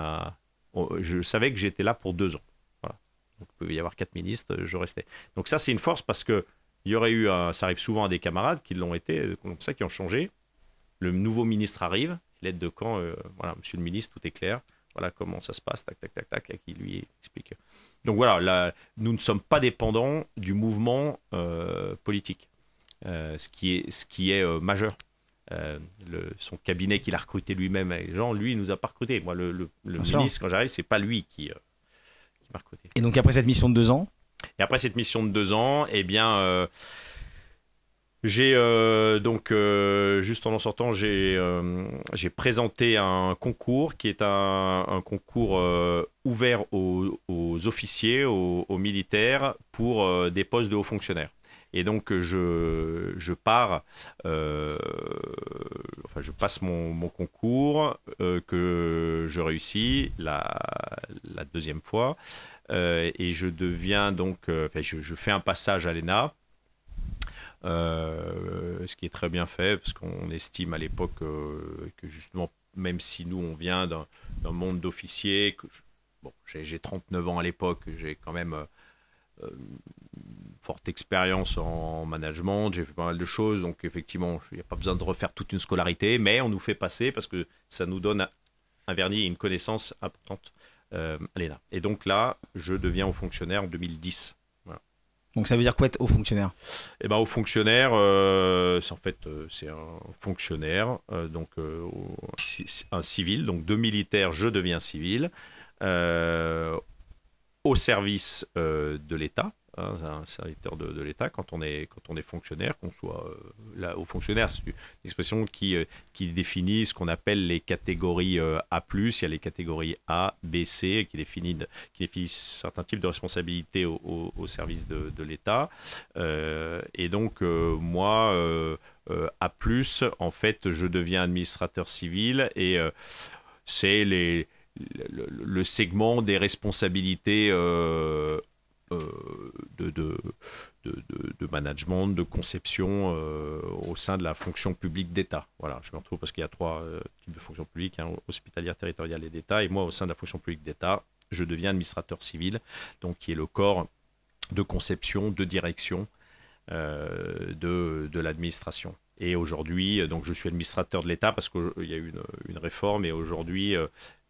Je savais que j'étais là pour 2 ans. Voilà. Donc, il peut y avoir 4 ministres, je restais. Donc ça, c'est une force parce qu'il y aurait eu, ça arrive souvent à des camarades qui l'ont été, comme ça, qui ont changé. Le nouveau ministre arrive. L'aide de camp, voilà, monsieur le ministre, tout est clair. Voilà comment ça se passe, tac, tac, tac, tac, et qui lui explique. Donc voilà, là, nous ne sommes pas dépendants du mouvement politique, ce qui est majeur. Son cabinet qu'il a recruté lui-même avec les gens, lui, il nous a pas recruté. Moi, le ministre, quand j'arrive, c'est pas lui qui m'a recruté. Et donc après cette mission de 2 ans? Et après cette mission de 2 ans, eh bien... J'ai juste en sortant, j'ai présenté un concours qui est un concours ouvert aux officiers, aux militaires pour des postes de hauts fonctionnaires. Et donc je pars, je passe mon concours que je réussis la 2e fois. et je deviens donc, je fais un passage à l'ENA. Ce qui est très bien fait parce qu'on estime à l'époque que justement, même si nous on vient d'un monde d'officiers, j'ai 39 ans à l'époque, j'ai quand même forte expérience en management, j'ai fait pas mal de choses, donc effectivement il n'y a pas besoin de refaire toute une scolarité, mais on nous fait passer parce que ça nous donne un vernis et une connaissance importante à l'ENA. Et donc là, je deviens haut fonctionnaire en 2010. Donc ça veut dire quoi être haut fonctionnaire? Eh ben, haut fonctionnaire, c'est un fonctionnaire, un civil, donc de militaire, je deviens civil, au service de l'État, hein, un serviteur de l'État quand on est fonctionnaire, qu'on soit là, haut fonctionnaire, c'est une expression qui définit ce qu'on appelle les catégories A+, il y a les catégories A, B, C, qui définissent certains types de responsabilités au service de l'État. Et donc, moi, A+, en fait, je deviens administrateur civil et c'est le segment des responsabilités de management, de conception au sein de la fonction publique d'État. Voilà, je me retrouve parce qu'il y a 3 types de fonctions publiques, hein, hospitalière, territoriale et d'État. Et moi, au sein de la fonction publique d'État, je deviens administrateur civil, qui est le corps de conception, de direction de l'administration. Et aujourd'hui, donc je suis administrateur de l'État parce qu'il y a eu une réforme et aujourd'hui,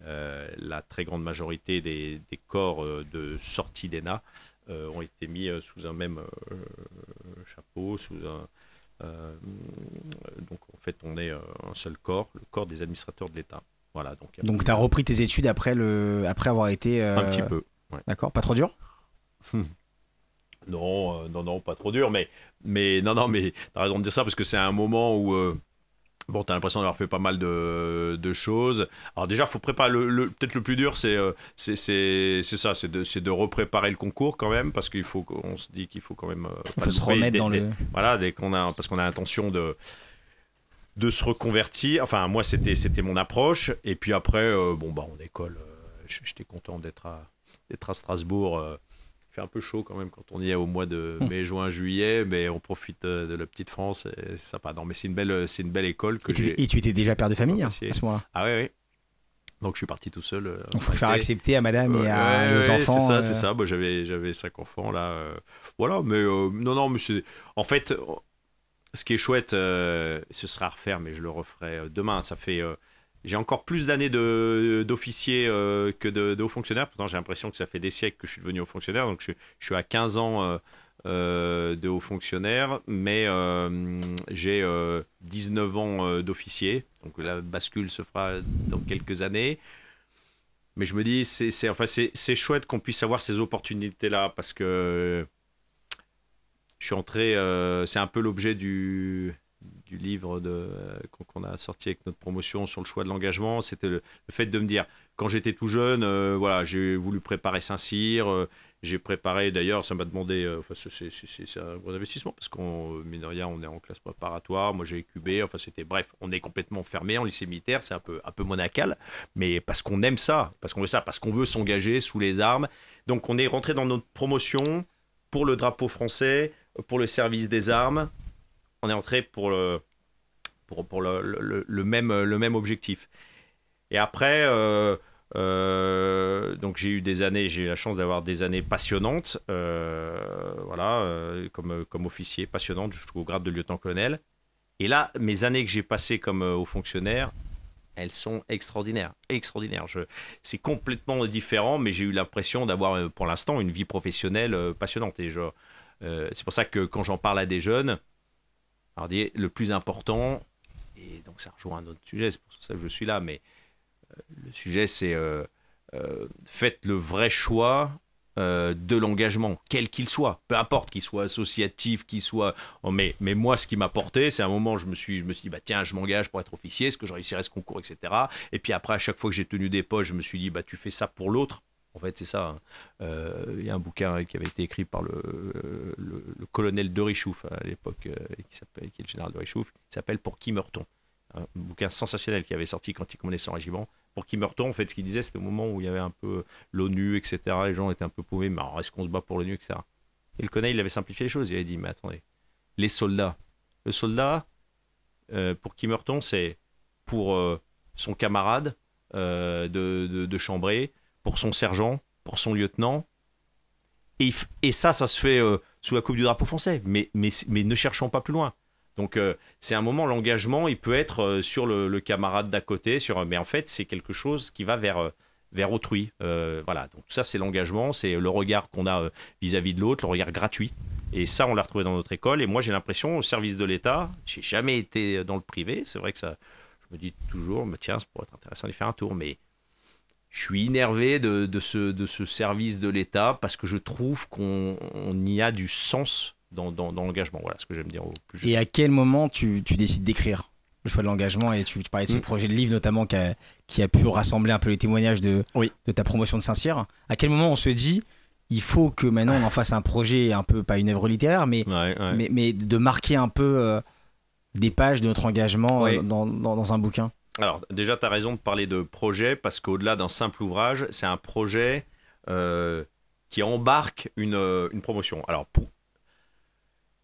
la très grande majorité des corps de sortie d'ENA ont été mis sous un même chapeau, donc en fait on est un seul corps, le corps des administrateurs de l'État. Voilà, donc tu as repris tes études après avoir été... Un petit peu. Ouais. D'accord, pas trop dur? Non, pas trop dur, mais t'as raison de dire ça parce que c'est un moment où t'as l'impression d'avoir fait pas mal de choses. Alors déjà, faut préparer peut-être le plus dur, c'est ça, c'est de repréparer le concours quand même parce qu'on se dit qu'il faut quand même faut se remettre dans le... Voilà, parce qu'on a l'intention de se reconvertir. Enfin, moi, c'était mon approche. Et puis après, en école, j'étais content d'être à Strasbourg. Fait un peu chaud quand même quand on y est au mois de mai, juin, juillet, mais on profite de la petite France et c'est sympa. Non, mais c'est une belle école que j'ai. Et tu étais déjà père de famille à ce moment-là? Ah oui. Donc je suis parti tout seul. Il faut faire accepter à madame et aux enfants. C'est ça. Moi, j'avais 5 enfants là. Voilà, mais non, mais c'est. En fait, ce qui est chouette, ce sera à refaire, mais je le referai demain. Ça fait. J'ai encore plus d'années d'officier que de haut fonctionnaire. Pourtant, j'ai l'impression que ça fait des siècles que je suis devenu haut fonctionnaire. Donc, je suis à 15 ans de haut fonctionnaire. Mais j'ai 19 ans d'officier. Donc, la bascule se fera dans quelques années. Mais je me dis, c'est chouette qu'on puisse avoir ces opportunités-là. Parce que je suis entré... c'est un peu l'objet du livre qu'on a sorti avec notre promotion sur le choix de l'engagement, c'était le fait de me dire, quand j'étais tout jeune, j'ai voulu préparer Saint-Cyr, j'ai préparé, d'ailleurs, ça m'a demandé, c'est un gros investissement, parce mine de rien, on est en classe préparatoire, moi j'ai écubé, bref, on est complètement fermé en lycée militaire, c'est un peu monacal, mais parce qu'on aime ça, parce qu'on veut ça, parce qu'on veut s'engager sous les armes. Donc on est rentré dans notre promotion pour le drapeau français, pour le service des armes. On est entré pour le même objectif. Et après, donc j'ai eu la chance d'avoir des années passionnantes, comme officier, passionnante jusqu'au grade de lieutenant-colonel. Et là, mes années que j'ai passées comme haut fonctionnaire, elles sont extraordinaires. C'est complètement différent, mais j'ai eu l'impression d'avoir, pour l'instant, une vie professionnelle passionnante. Et c'est pour ça que quand j'en parle à des jeunes, alors, le plus important, et donc ça rejoint un autre sujet, c'est pour ça que je suis là, mais le sujet c'est faites le vrai choix de l'engagement, quel qu'il soit, peu importe qu'il soit associatif, qu'il soit... mais moi, ce qui m'a porté, c'est un moment où je me suis dit, tiens, je m'engage pour être officier, est-ce que je réussirai ce concours, etc. Et puis après, à chaque fois que j'ai tenu des postes, je me suis dit, tu fais ça pour l'autre. En fait, c'est ça. Il y a un bouquin qui avait été écrit par le colonel de Richouf à l'époque, qui est le général de Richouf, qui s'appelle Pour qui meurt-on ? Un bouquin sensationnel qui avait sorti quand il commandait son régiment. Pour Kim Horton, en fait, ce qu'il disait, c'était au moment où il y avait un peu l'ONU, etc. Les gens étaient un peu paumés, mais alors, est-ce qu'on se bat pour l'ONU, etc. Et le Koné, il avait simplifié les choses. Il avait dit, mais attendez, les soldats. Le soldat, pour Kim Horton, c'est pour son camarade de chambrée, pour son sergent, pour son lieutenant. Et ça se fait sous la coupe du drapeau français. Mais ne cherchons pas plus loin. Donc, c'est un moment, l'engagement, il peut être sur le camarade d'à côté, mais en fait, c'est quelque chose qui va vers autrui. Voilà. Donc, ça, c'est l'engagement, c'est le regard qu'on a vis-à-vis de l'autre, le regard gratuit. Et ça, on l'a retrouvé dans notre école. Et moi, j'ai l'impression, au service de l'État, j'ai jamais été dans le privé. C'est vrai que ça, je me dis toujours, tiens, ça pourrait être intéressant d'y faire un tour. Mais je suis énervé de ce service de l'État parce que je trouve qu'on y a du sens dans l'engagement. Voilà ce que j'aime dire au plus jeune. Et à quel moment tu décides d'écrire le choix de l'engagement? Et tu parlais de ce projet de livre notamment qui a pu rassembler un peu les témoignages de ta promotion de Saint-Cyr. À quel moment on se dit il faut que maintenant on en fasse un projet un peu, pas une œuvre littéraire, mais de marquer un peu des pages de notre engagement dans un bouquin? Alors déjà, tu as raison de parler de projet parce qu'au-delà d'un simple ouvrage, c'est un projet qui embarque une promotion. Alors pour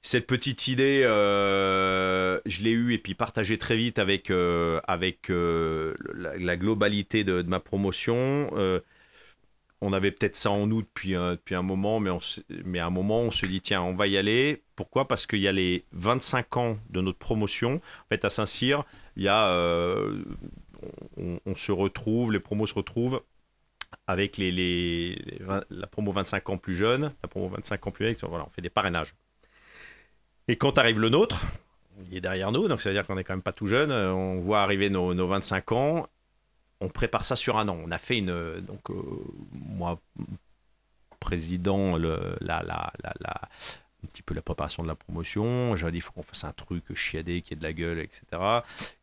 cette petite idée, je l'ai eue et puis partagée très vite avec la globalité de ma promotion. On avait peut-être ça en nous depuis un moment, mais à un moment, on se dit, tiens, on va y aller. Pourquoi ? Parce qu'il y a les 25 ans de notre promotion. En fait, à Saint-Cyr, il y a, on se retrouve, les promos se retrouvent avec la promo 25 ans plus jeune, la promo 25 ans plus vieille. Voilà, on fait des parrainages. Et quand arrive le nôtre, il est derrière nous, donc ça veut dire qu'on n'est quand même pas tout jeune. On voit arriver nos 25 ans. On prépare ça sur un an. On a fait moi, président, un petit peu la préparation de la promotion. J'ai dit, il faut qu'on fasse un truc chiadé, qui ait de la gueule, etc.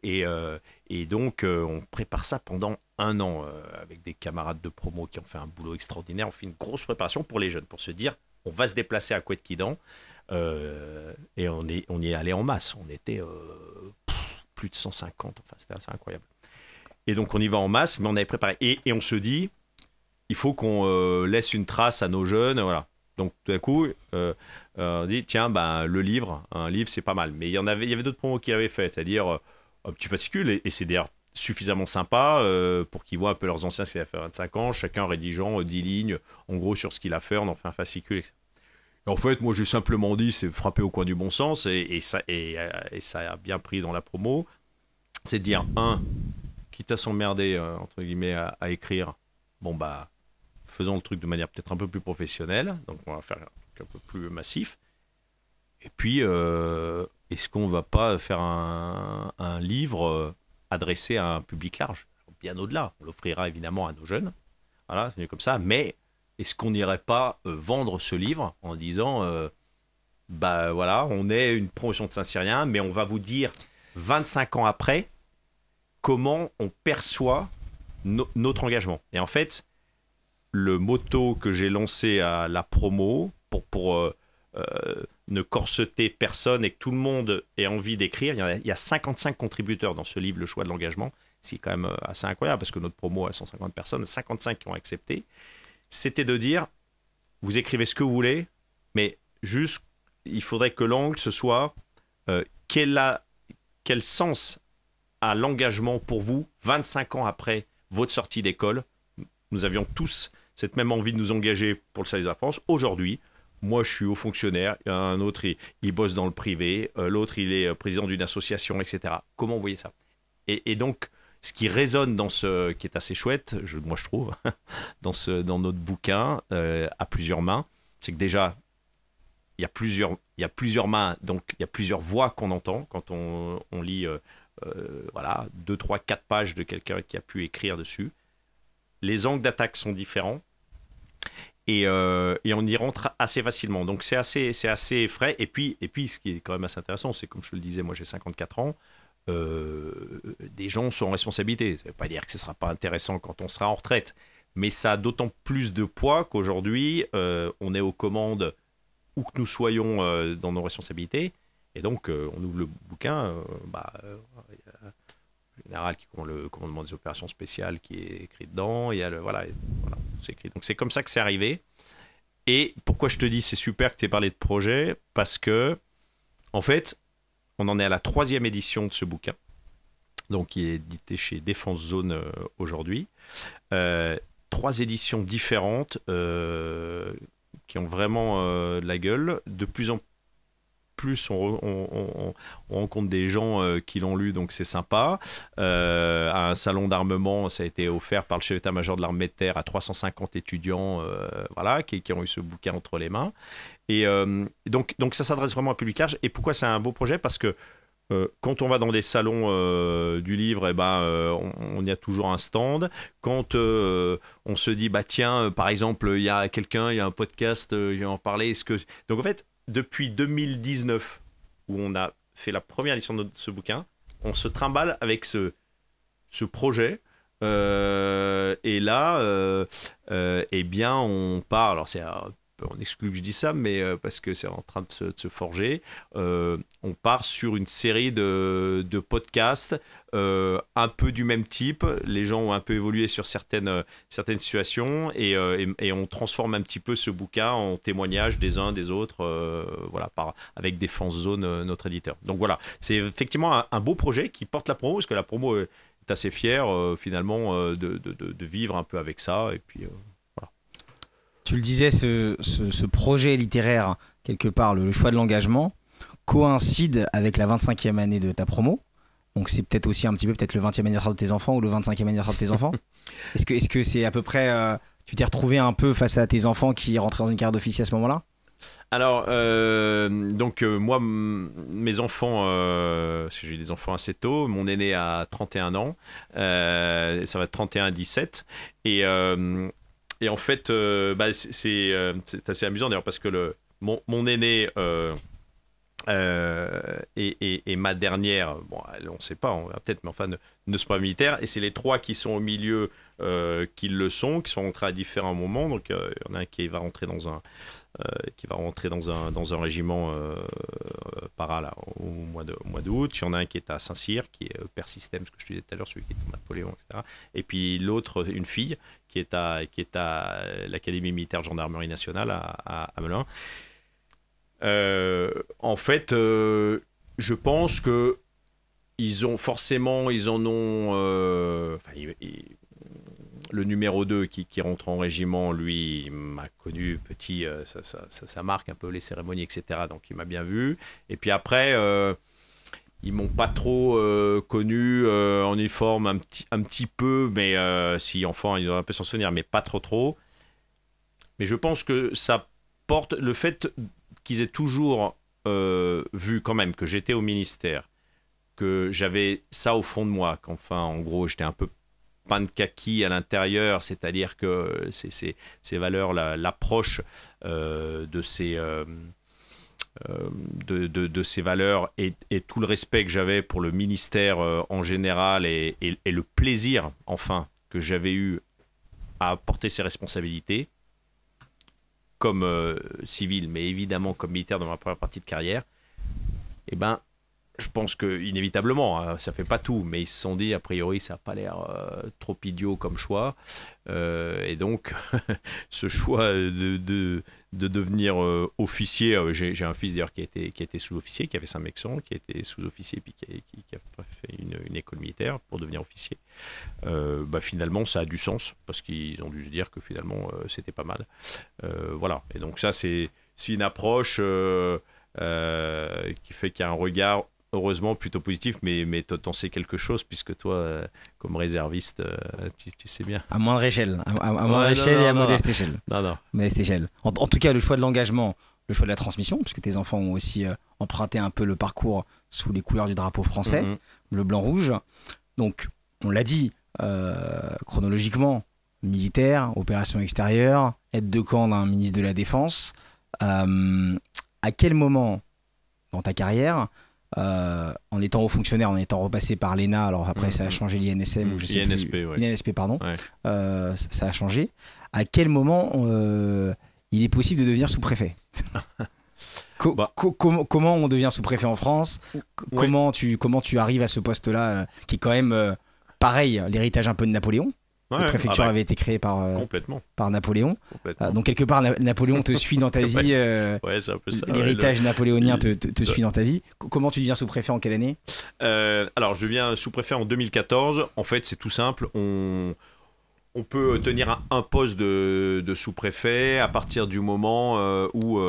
Et donc, on prépare ça pendant un an avec des camarades de promo qui ont fait un boulot extraordinaire. On fait une grosse préparation pour les jeunes, pour se dire, on va se déplacer à Couët-Quidan. Et on y est allé en masse. On était plus de 150. Enfin, c'était assez incroyable. Et donc, on y va en masse, mais on avait préparé. Et on se dit, il faut qu'on laisse une trace à nos jeunes. Voilà. Donc, tout d'un coup, on dit, tiens, le livre, un livre, c'est pas mal. Mais il y avait d'autres promos qui l'avaient fait, c'est-à-dire un petit fascicule. Et c'est d'ailleurs suffisamment sympa pour qu'ils voient un peu leurs anciens, ce qu'il a fait 25 ans, chacun rédigeant 10 lignes, en gros, sur ce qu'il a fait. On en fait un fascicule, etc. Et en fait, moi, j'ai simplement dit, c'est frapper au coin du bon sens. Et ça a bien pris dans la promo. C'est de dire, quitte à s'emmerder, entre guillemets, à écrire, faisons le truc de manière peut-être un peu plus professionnelle. Donc, on va faire un truc un peu plus massif. Et puis, est-ce qu'on ne va pas faire un livre adressé à un public large ? Bien au-delà. On l'offrira évidemment à nos jeunes. Voilà, c'est mieux comme ça. Mais est-ce qu'on n'irait pas vendre ce livre en disant, voilà, on est une promotion de Saint-Cyrien, mais on va vous dire 25 ans après comment on perçoit notre engagement. Et en fait, le motto que j'ai lancé à la promo pour ne corseter personne et que tout le monde ait envie d'écrire, il y a 55 contributeurs dans ce livre, Le choix de l'engagement. C'est quand même assez incroyable parce que notre promo a 150 personnes, 55 qui ont accepté. C'était de dire, vous écrivez ce que vous voulez, mais juste, il faudrait que l'angle, ce soit quel sens a l'engagement pour vous, 25 ans après votre sortie d'école. Nous avions tous cette même envie de nous engager pour le service de la France. Aujourd'hui, moi, je suis haut fonctionnaire, il y a un autre, il bosse dans le privé, l'autre, il est président d'une association, etc. Comment vous voyez ça ? Et donc, ce qui résonne qui est assez chouette, moi je trouve, dans notre bouquin, à plusieurs mains, c'est que déjà, il y a plusieurs mains, donc il y a plusieurs voix qu'on entend quand on lit 2, 3, 4 pages de quelqu'un qui a pu écrire dessus. Les angles d'attaque sont différents et on y rentre assez facilement. Donc c'est assez frais. Et puis, ce qui est quand même assez intéressant, c'est comme je le disais, moi j'ai 54 ans, des gens sont en responsabilité. Ça ne veut pas dire que ce ne sera pas intéressant quand on sera en retraite, mais ça a d'autant plus de poids qu'aujourd'hui, on est aux commandes où que nous soyons dans nos responsabilités. Et donc, on ouvre le bouquin, général qui commande le commandement des opérations spéciales qui est écrit dedans. Il y a voilà, c'est écrit. Donc c'est comme ça que c'est arrivé. Et pourquoi je te dis c'est super que tu aies parlé de projet, parce que en fait, on en est à la 3e édition de ce bouquin, donc qui est édité chez Défense Zone aujourd'hui. 3 éditions différentes qui ont vraiment de la gueule. De plus en plus, on rencontre des gens qui l'ont lu, donc c'est sympa. À un salon d'armement, ça a été offert par le chef d'état-major de l'armée de terre à 350 étudiants voilà, qui ont eu ce bouquin entre les mains. Et donc ça s'adresse vraiment à un public large. Et pourquoi c'est un beau projet? Parce que quand on va dans des salons du livre, eh ben, on y a toujours un stand. Quand on se dit, bah tiens, par exemple, il y a quelqu'un, il y a un podcast, je vais en parler. Donc en fait, depuis 2019, où on a fait la première édition de ce bouquin, on se trimballe avec ce projet. Et là, eh bien, on part. Alors c'est on exclut que je dis ça, mais parce que c'est en train de se forger. On part sur une série de podcasts un peu du même type. Les gens ont un peu évolué sur certaines situations et on transforme un petit peu ce bouquin en témoignages des uns des autres, voilà, avec Défense Zone, notre éditeur. Donc voilà, c'est effectivement un beau projet qui porte la promo, parce que la promo est assez fière finalement de vivre un peu avec ça. Et puis Tu le disais, ce projet littéraire, quelque part, le choix de l'engagement, coïncide avec la 25e année de ta promo. Donc c'est peut-être aussi un petit peu peut-être le 20e anniversaire de tes enfants ou le 25e anniversaire de tes enfants. Est-ce que c'est à peu près... tu t'es retrouvé un peu face à tes enfants qui rentraient dans une carrière d'officier à ce moment-là? Alors, donc moi, mes enfants, parce que j'ai eu des enfants assez tôt, mon aîné a 31 ans, ça va être 31-17, et en fait, bah, c'est assez amusant d'ailleurs, parce que mon aîné et ma dernière, bon, on ne sait pas, on verra peut-être, mais enfin, ne sont pas militaires, et c'est les 3 qui sont au milieu qui le sont, qui sont rentrés à différents moments. Donc il y en a un qui va rentrer dans un régiment para là, au mois d'août. Il y en a un qui est à Saint-Cyr, qui est père système, ce que je te disais tout à l'heure, celui qui est en Napoléon, etc. Et puis l'autre, une fille, qui est à l'Académie militaire de gendarmerie nationale à Melun. En fait, je pense que ils en ont. Le numéro 2 qui rentre en régiment, lui, il m'a connu petit, ça marque un peu les cérémonies, etc. Donc il m'a bien vu. Et puis après, ils m'ont pas trop connu en uniforme, un petit peu, mais si enfant, ils auraient un peu s'en souvenir, mais pas trop. Mais je pense que ça porte le fait qu'ils aient toujours vu quand même que j'étais au ministère, que j'avais ça au fond de moi, qu'enfin, en gros, j'étais un peu pain de kaki à l'intérieur, c'est-à-dire que ces valeurs, l'approche de ces valeurs et tout le respect que j'avais pour le ministère en général et le plaisir, enfin, que j'avais eu à porter ces responsabilités comme civil, mais évidemment comme militaire dans ma première partie de carrière, eh ben, je pense que inévitablement, hein, ça fait pas tout, mais ils se sont dit a priori ça n'a pas l'air trop idiot comme choix, et donc ce choix de devenir officier, j'ai un fils d'ailleurs qui a été sous-officier, qui avait Saint-Mexon, qui a été sous-officier puis qui a fait une école militaire pour devenir officier. Bah, finalement ça a du sens parce qu'ils ont dû se dire que finalement c'était pas mal. Voilà, et donc ça c'est une approche qui fait qu'il y a un regard heureusement plutôt positif, mais t'en sais quelque chose puisque toi, comme réserviste, tu sais bien. À moindre échelle, à moindre échelle et à modeste échelle. Non. Modeste échelle. En tout cas, le choix de l'engagement, le choix de la transmission, puisque tes enfants ont aussi emprunté un peu le parcours sous les couleurs du drapeau français, bleu, blanc, rouge. Donc, on l'a dit, chronologiquement, militaire, opération extérieure, aide de camp d'un ministre de la Défense. À quel moment dans ta carrière, en étant haut fonctionnaire, en étant repassé par l'ENA, alors après ça a changé l'INSM, ou je sais INSP, plus, ouais. l'INSP, pardon, Ouais. Ça a changé. À quel moment il est possible de devenir sous-préfet? Comment on devient sous-préfet en France? Comment tu arrives à ce poste-là qui est quand même pareil, l'héritage un peu de Napoléon. Ouais, Les préfectures avaient été créées par Napoléon. Donc quelque part, Napoléon te suit dans ta vie. C'est un peu ça. L'héritage napoléonien te suit dans ta vie. Comment tu deviens sous-préfet, en quelle année? Alors, je deviens sous-préfet en 2014. En fait, c'est tout simple. On peut tenir un poste de sous-préfet à partir du moment où...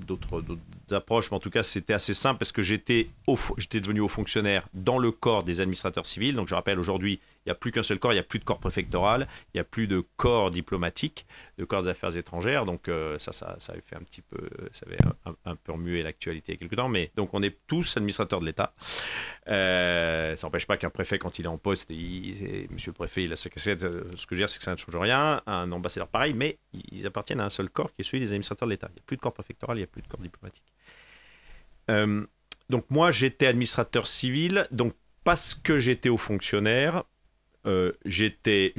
d'autres approches, mais en tout cas c'était assez simple parce que j'étais devenu haut fonctionnaire dans le corps des administrateurs civils. Donc je rappelle, aujourd'hui il n'y a plus qu'un seul corps, il n'y a plus de corps préfectoral, il n'y a plus de corps diplomatique, de corps des affaires étrangères. Donc ça avait fait un petit peu, ça avait un peu remué l'actualité il y a quelques temps. Mais donc on est tous administrateurs de l'État. Ça n'empêche pas qu'un préfet, quand il est en poste, monsieur le préfet, il a sa cassette. Ce que je veux dire, c'est que ça ne change rien. Un ambassadeur pareil, mais ils appartiennent à un seul corps qui est celui des administrateurs de l'État. Il n'y a plus de corps préfectoral, il n'y a plus de corps diplomatique. Donc moi, j'étais administrateur civil. Donc parce que j'étais haut fonctionnaire, j'étais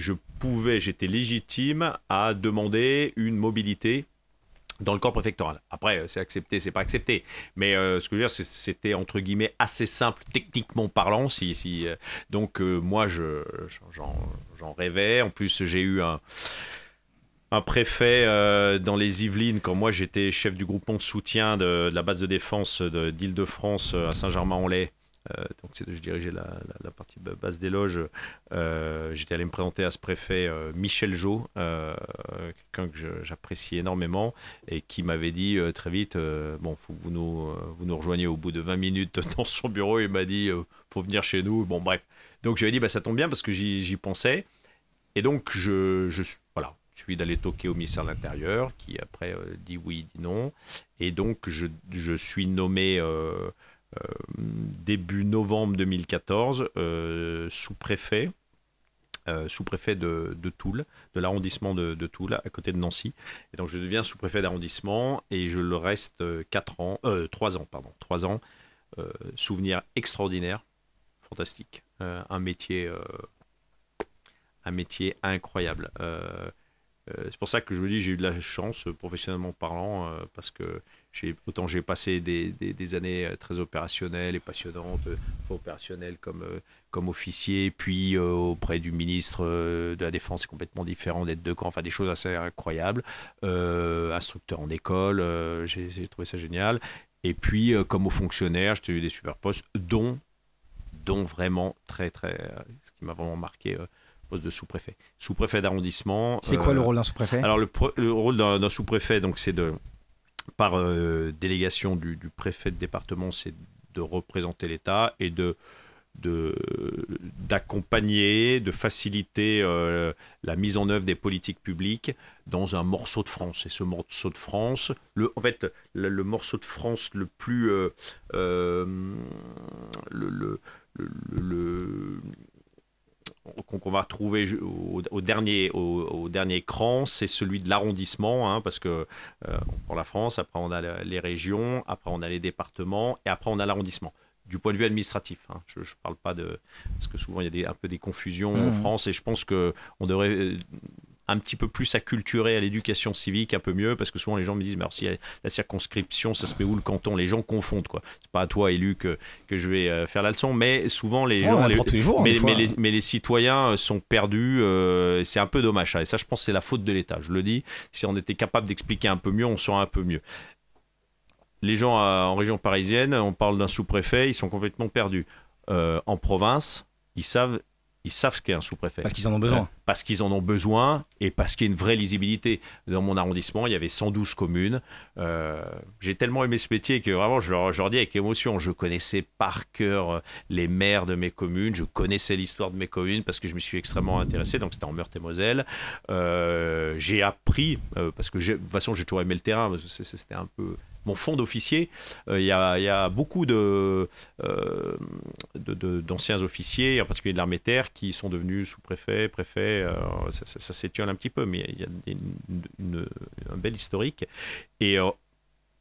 légitime à demander une mobilité dans le corps préfectoral. Après, c'est accepté, c'est pas accepté. Mais ce que je veux dire, c'était entre guillemets assez simple, techniquement parlant. Donc moi, j'en rêvais. En plus, j'ai eu un préfet dans les Yvelines quand moi j'étais chef du groupement de soutien de la base de défense d'Île-de-France à Saint-Germain-en-Laye. Donc je dirigeais la partie base des loges. J'étais allé me présenter à ce préfet Michel Jo, quelqu'un que j'apprécie énormément et qui m'avait dit très vite faut que vous nous rejoigniez au bout de 20 minutes dans son bureau. Il m'a dit faut venir chez nous. Bon bref, donc je lui ai dit ça tombe bien parce que j'y pensais et donc je suis d'aller toquer au ministère de l'Intérieur qui après dit oui, dit non, et donc je suis nommé début novembre 2014 sous-préfet de Toul, de l'arrondissement de Toul, à côté de Nancy. Et donc je deviens sous-préfet d'arrondissement et je le reste 3 ans. Souvenir extraordinaire, fantastique, un métier incroyable. C'est pour ça que je me dis j'ai eu de la chance professionnellement parlant parce que autant j'ai passé des années très opérationnelles et passionnantes, opérationnelles comme officier, puis auprès du ministre de la Défense, c'est complètement différent d'être de camp, des choses assez incroyables, instructeur en école, j'ai trouvé ça génial, et puis comme haut fonctionnaire, j'ai eu des super postes, dont vraiment très très, ce qui m'a vraiment marqué, poste de sous-préfet. Sous-préfet d'arrondissement. C'est quoi le rôle d'un sous-préfet? Alors le rôle d'un sous-préfet, donc c'est par délégation du préfet de département, c'est de représenter l'État et d'accompagner, de faciliter la mise en œuvre des politiques publiques dans un morceau de France. Et ce morceau de France, le morceau de France le plus qu'on va trouver au dernier cran, c'est celui de l'arrondissement, parce que pour la France, après on a les régions, après on a les départements et après on a l'arrondissement. Du point de vue administratif, je ne parle pas parce que souvent il y a un peu des confusions en France et je pense qu'on devrait un petit peu plus acculturer à l'éducation civique, un peu mieux, parce que souvent les gens me disent mais alors si la circonscription, ça se met où le canton? Les gens confondent, quoi. C'est pas à toi, élu, que je vais faire la leçon, mais souvent les gens, mais les citoyens sont perdus. C'est un peu dommage, et ça je pense que c'est la faute de l'État. Je le dis, si on était capable d'expliquer un peu mieux, on saurait un peu mieux. Les gens en région parisienne, on parle d'un sous-préfet, ils sont complètement perdus. En province, ils savent ce qu'est un sous-préfet. Parce qu'ils en ont besoin. Parce qu'ils en ont besoin et parce qu'il y a une vraie lisibilité. Dans mon arrondissement, il y avait 112 communes. J'ai tellement aimé ce métier que vraiment, je leur dis avec émotion, je connaissais par cœur les maires de mes communes, je connaissais l'histoire de mes communes parce que je me suis extrêmement intéressé. Donc, c'était en Meurthe-et-Moselle. J'ai appris, parce que de toute façon, j'ai toujours aimé le terrain, parce que c'était un peu mon fond d'officier. Il y a beaucoup d'anciens officiers, en particulier de l'armée de terre, qui sont devenus sous-préfets, préfets. Ça s'étiole un petit peu, mais il y a un bel historique. Et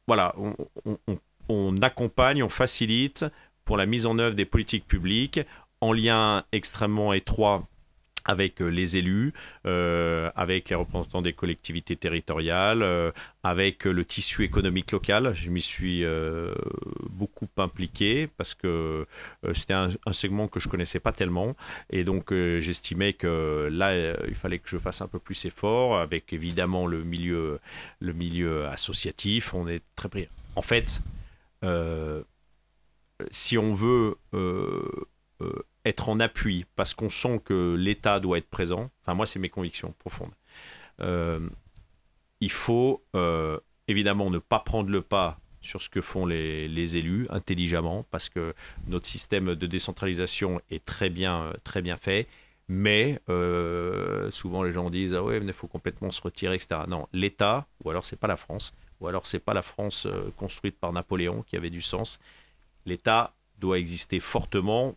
voilà, on accompagne, on facilite pour la mise en œuvre des politiques publiques en lien extrêmement étroit avec les élus, avec les représentants des collectivités territoriales, avec le tissu économique local. Je m'y suis beaucoup impliqué parce que c'était un segment que je ne connaissais pas tellement. Et donc, j'estimais que là, il fallait que je fasse un peu plus effort, avec évidemment le milieu associatif. On est très pris. En fait, si on veut être en appui, parce qu'on sent que l'État doit être présent, enfin moi c'est mes convictions profondes, il faut évidemment ne pas prendre le pas sur ce que font les élus intelligemment, parce que notre système de décentralisation est très bien fait, mais souvent les gens disent « Ah ouais, mais il faut complètement se retirer, etc. » Non, l'État, ou alors c'est pas la France, ou alors c'est pas la France construite par Napoléon qui avait du sens. L'État doit exister fortement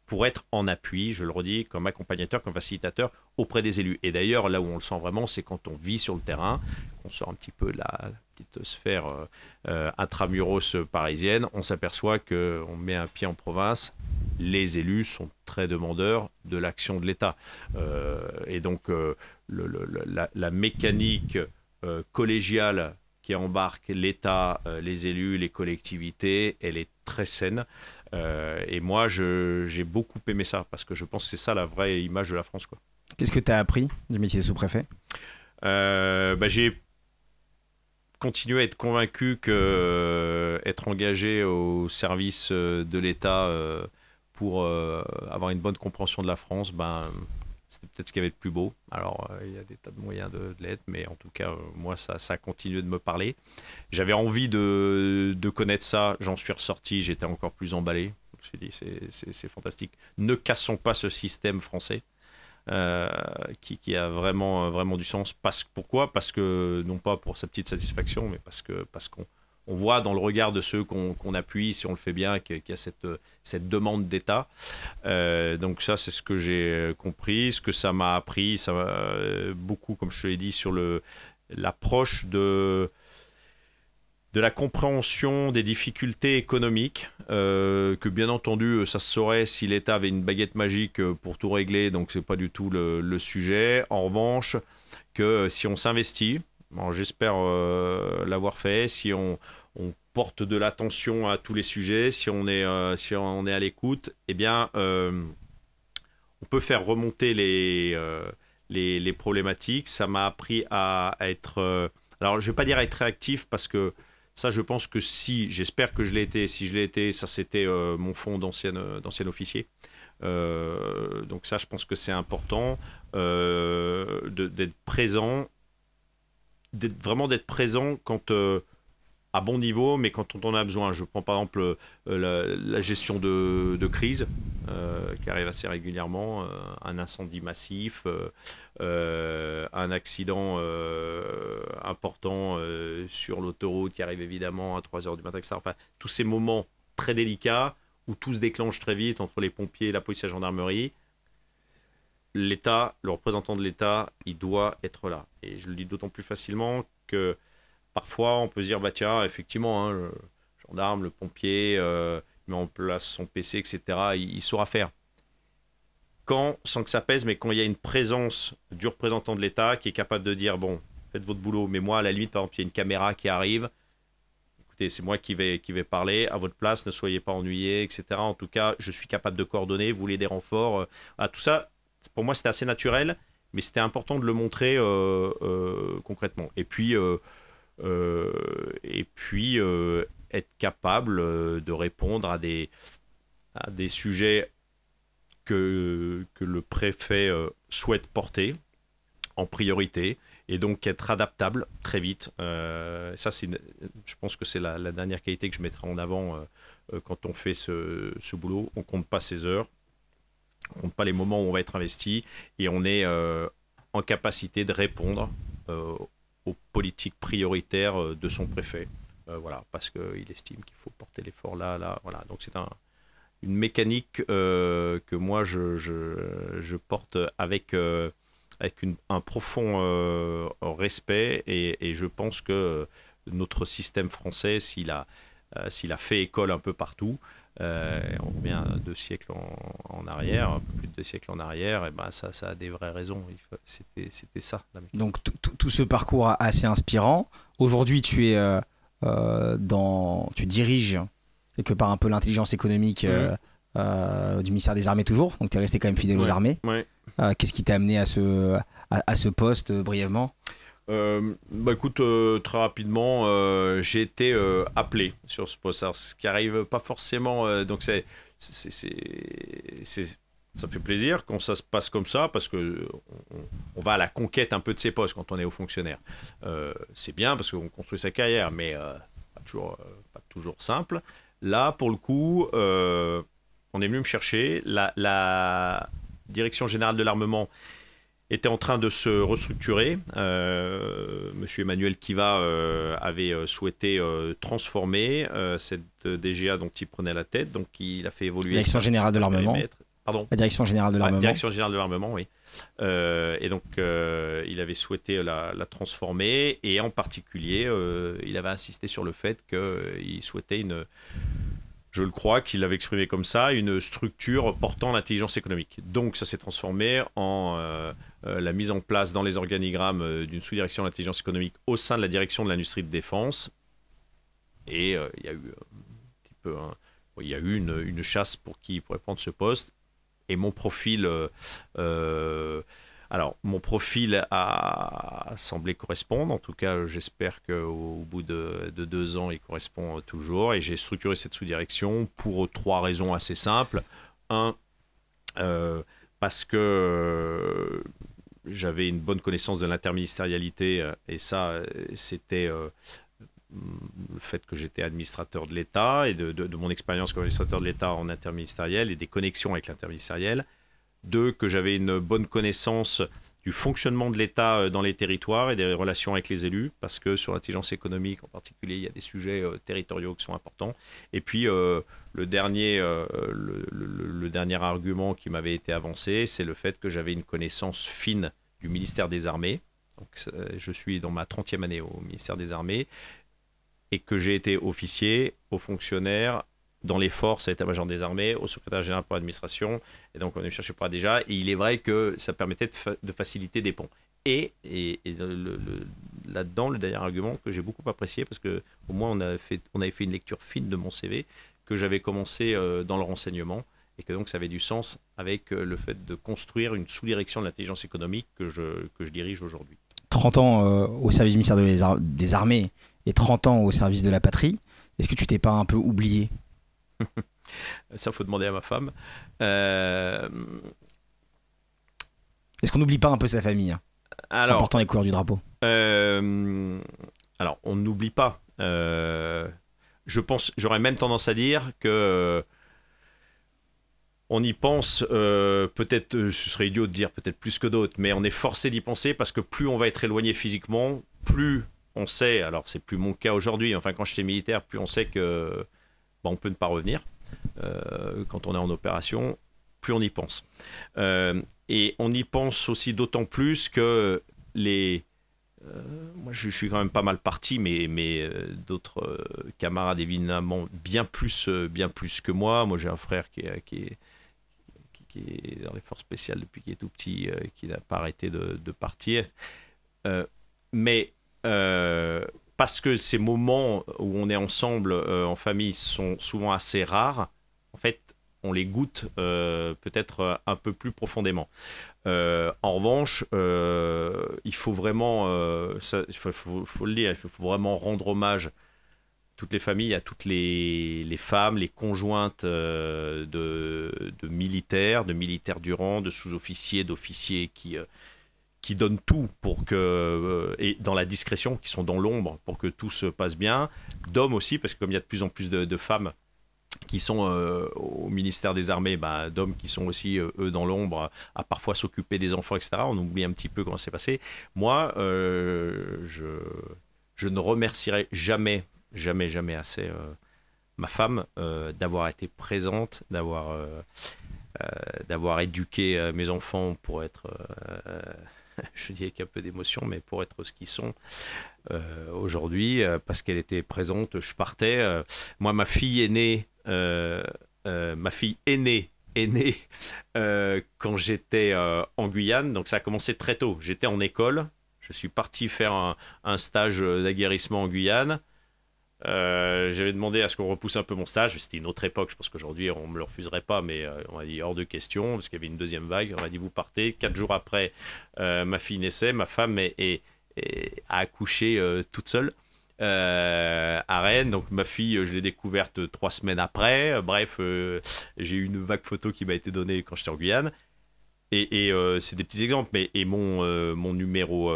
pour être en appui, je le redis, comme accompagnateur, comme facilitateur auprès des élus. Et d'ailleurs, là où on le sent vraiment, c'est quand on vit sur le terrain, qu'on sort un petit peu de la petite sphère intramuros parisienne, on s'aperçoit qu'on met un pied en province, les élus sont très demandeurs de l'action de l'État. Et donc, la mécanique collégiale qui embarque l'État, les élus, les collectivités, elle est très saine. Et moi, j'ai beaucoup aimé ça, parce que je pense que c'est ça la vraie image de la France, quoi. Qu'est-ce que tu as appris du métier de sous-préfet ? J'ai continué à être convaincu que être engagé au service de l'État pour avoir une bonne compréhension de la France, c'était peut-être ce qu'il y avait de plus beau. Alors, il y a des tas de moyens de l'être, mais en tout cas, moi, ça a continué de me parler. J'avais envie de connaître ça, j'en suis ressorti, j'étais encore plus emballé. Je me suis dit, c'est fantastique. Ne cassons pas ce système français qui a vraiment du sens. Pourquoi ? Parce que, non pas pour sa petite satisfaction, mais parce qu'on voit dans le regard de ceux qu'on appuie, si on le fait bien, qu'il y a cette demande d'État. Donc ça, c'est ce que j'ai compris, ce que ça m'a appris. Ça m'a beaucoup, comme je te l'ai dit, sur l'approche de la compréhension des difficultés économiques, que bien entendu, ça se saurait si l'État avait une baguette magique pour tout régler, donc c'est pas du tout le sujet. En revanche, que si on s'investit, j'espère l'avoir fait, si on porte de l'attention à tous les sujets, si on est à l'écoute, eh bien, on peut faire remonter les problématiques. Ça m'a appris à être... alors, je ne vais pas dire être réactif, parce que ça, je pense que j'espère que je l'ai été. Si je l'ai été, ça, c'était mon fond d'ancien officier. Donc ça, je pense que c'est important d'être présent, vraiment d'être présent quand... à bon niveau, mais quand on en a besoin. Je prends par exemple la gestion de crise qui arrive assez régulièrement, un incendie massif, un accident important sur l'autoroute qui arrive évidemment à 3h du matin, etc. Enfin, tous ces moments très délicats où tout se déclenche très vite entre les pompiers, la police et la gendarmerie. L'État, le représentant de l'État, il doit être là. Et je le dis d'autant plus facilement que parfois, on peut se dire, tiens, effectivement, le gendarme, le pompier, il met en place son PC, etc., il saura faire. Sans que ça pèse, mais quand il y a une présence du représentant de l'État qui est capable de dire, bon, faites votre boulot, mais moi, à la limite, par exemple, il y a une caméra qui arrive, écoutez, c'est moi qui vais parler, à votre place, ne soyez pas ennuyés, etc. En tout cas, je suis capable de coordonner, vous voulez des renforts. Tout ça, pour moi, c'était assez naturel, mais c'était important de le montrer concrètement. Et puis être capable de répondre à des sujets que le préfet souhaite porter en priorité, et donc être adaptable très vite. Ça, je pense que c'est la dernière qualité que je mettrai en avant quand on fait ce boulot. On ne compte pas ses heures, on ne compte pas les moments où on va être investi, et on est en capacité de répondre aux politiques prioritaires de son préfet, parce qu'il estime qu'il faut porter l'effort là. Voilà. Donc c'est une mécanique que moi je porte avec un profond respect, et je pense que notre système français, s'il a fait école un peu partout, On revient 2 siècles en arrière, un peu plus de 2 siècles en arrière, et ben ça a des vraies raisons. C'était ça. Donc tout ce parcours assez inspirant. Aujourd'hui, tu diriges quelque part un peu l'intelligence économique du ministère des Armées toujours. Donc tu es resté quand même fidèle aux armées. Ouais. Qu'est-ce qui t'a amené à ce poste brièvement? Écoute, très rapidement, j'ai été appelé sur ce poste. Alors, ce qui arrive pas forcément, donc ça fait plaisir quand ça se passe comme ça, parce que on va à la conquête un peu de ses postes quand on est haut fonctionnaire. C'est bien parce qu'on construit sa carrière, mais pas toujours simple. Là, pour le coup, on est venu me chercher. La direction générale de l'armement était en train de se restructurer. Monsieur Emmanuel Kiva avait souhaité transformer cette DGA dont il prenait la tête, donc il a fait évoluer... Direction générale de l'armement. Pardon. La direction générale de l'armement. Direction générale de l'armement, oui. Et donc, il avait souhaité la transformer, et en particulier, il avait insisté sur le fait qu'il souhaitait je le crois qu'il avait exprimé comme ça, une structure portant l'intelligence économique. Donc ça s'est transformé en la mise en place dans les organigrammes d'une sous-direction de l'intelligence économique au sein de la direction de l'industrie de défense. Et il y a eu un petit peu une chasse pour qui pourrait prendre ce poste. Et mon profil... Alors, mon profil a semblé correspondre. En tout cas, j'espère qu'au bout de 2 ans, il correspond toujours. Et j'ai structuré cette sous-direction pour 3 raisons assez simples. Un, parce que j'avais une bonne connaissance de l'interministérialité. Et ça, c'était le fait que j'étais administrateur de l'État et de mon expérience comme administrateur de l'État en interministériel et des connexions avec l'interministériel. 2, que j'avais une bonne connaissance du fonctionnement de l'État dans les territoires et des relations avec les élus, parce que sur l'intelligence économique en particulier, il y a des sujets territoriaux qui sont importants. Et puis, le dernier argument qui m'avait été avancé, c'est le fait que j'avais une connaissance fine du ministère des Armées. Donc, je suis dans ma 30e année au ministère des Armées, et que j'ai été officier, haut fonctionnaire, dans les forces à l'état-major des armées, au secrétaire général pour l'administration, et donc on est cherché pour déjà. Et il est vrai que ça permettait de faciliter des ponts. Et là-dedans, le dernier argument que j'ai beaucoup apprécié, parce que au moins on avait fait une lecture fine de mon CV, que j'avais commencé dans le renseignement, et que donc ça avait du sens avec le fait de construire une sous-direction de l'intelligence économique que je dirige aujourd'hui. 30 ans au service du ministère des Armées et 30 ans au service de la patrie. Est-ce que tu t'es pas un peu oublié ? Ça, faut demander à ma femme. Est-ce qu'on n'oublie pas un peu sa famille en portant les couleurs du drapeau ? Alors, on n'oublie pas. J'aurais même tendance à dire que on y pense, peut-être, ce serait idiot de dire peut-être plus que d'autres, mais on est forcé d'y penser parce que plus on va être éloigné physiquement, plus on sait, alors c'est plus mon cas aujourd'hui, enfin quand j'étais militaire, plus on sait que on peut ne pas revenir quand on est en opération, plus on y pense. Et on y pense aussi d'autant plus que moi je suis quand même pas mal parti, mais d'autres camarades évidemment bien plus que moi. Moi j'ai un frère qui est dans les forces spéciales depuis qu'il est tout petit, qui n'a pas arrêté de partir. Mais parce que ces moments où on est ensemble en famille sont souvent assez rares, en fait, on les goûte peut-être un peu plus profondément. En revanche, il faut vraiment, il faut le dire, il faut vraiment rendre hommage à toutes les familles, à toutes les femmes, les conjointes de militaires du rang, de sous-officiers, d'officiers qui donnent tout pour que, et dans la discrétion, qui sont dans l'ombre pour que tout se passe bien, d'hommes aussi, parce que comme il y a de plus en plus de femmes qui sont au ministère des Armées, d'hommes qui sont aussi, eux, dans l'ombre, à parfois s'occuper des enfants, etc. On oublie un petit peu comment c'est passé. Moi, je ne remercierai jamais assez ma femme d'avoir été présente, d'avoir éduqué mes enfants pour être... je dis avec un peu d'émotion, mais pour être ce qu'ils sont aujourd'hui, parce qu'elle était présente, je partais. Moi, ma fille est née ma fille aînée est née quand j'étais en Guyane, donc ça a commencé très tôt. J'étais en école, je suis parti faire un stage d'aguerrissement en Guyane. J'avais demandé à ce qu'on repousse un peu mon stage. C'était une autre époque, je pense qu'aujourd'hui on me le refuserait pas, mais on m'a dit hors de question parce qu'il y avait une deuxième vague. On m'a dit vous partez. 4 jours après, ma fille naissait, ma femme a accouché toute seule à Rennes. Donc ma fille, je l'ai découverte 3 semaines après. Bref, j'ai eu une vague photo qui m'a été donnée quand j'étais en Guyane. Et c'est des petits exemples. Mais mon numéro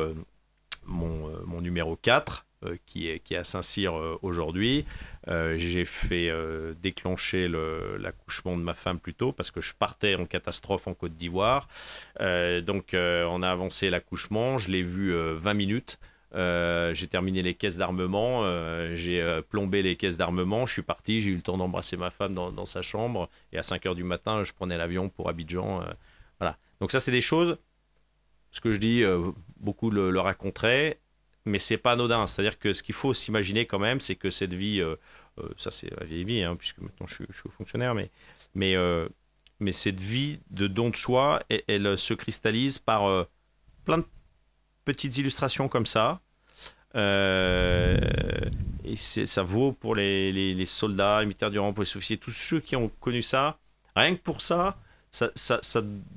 4. Qui est à Saint-Cyr aujourd'hui. J'ai fait déclencher l'accouchement de ma femme plus tôt parce que je partais en catastrophe en Côte d'Ivoire. Donc on a avancé l'accouchement, je l'ai vu 20 minutes. J'ai terminé les caisses d'armement, j'ai plombé les caisses d'armement, je suis parti, j'ai eu le temps d'embrasser ma femme dans sa chambre et à 5h du matin, je prenais l'avion pour Abidjan. Voilà. Donc ça, c'est des choses, ce que je dis, beaucoup le raconteraient, mais c'est pas anodin. C'est-à-dire que ce qu'il faut s'imaginer quand même, c'est que cette vie, ça c'est la vieille vie, hein, puisque maintenant je suis fonctionnaire, mais cette vie de don de soi, elle se cristallise par plein de petites illustrations comme ça. Et ça vaut pour les soldats, les militaires du rang, pour les officiers, tous ceux qui ont connu ça. Rien que pour ça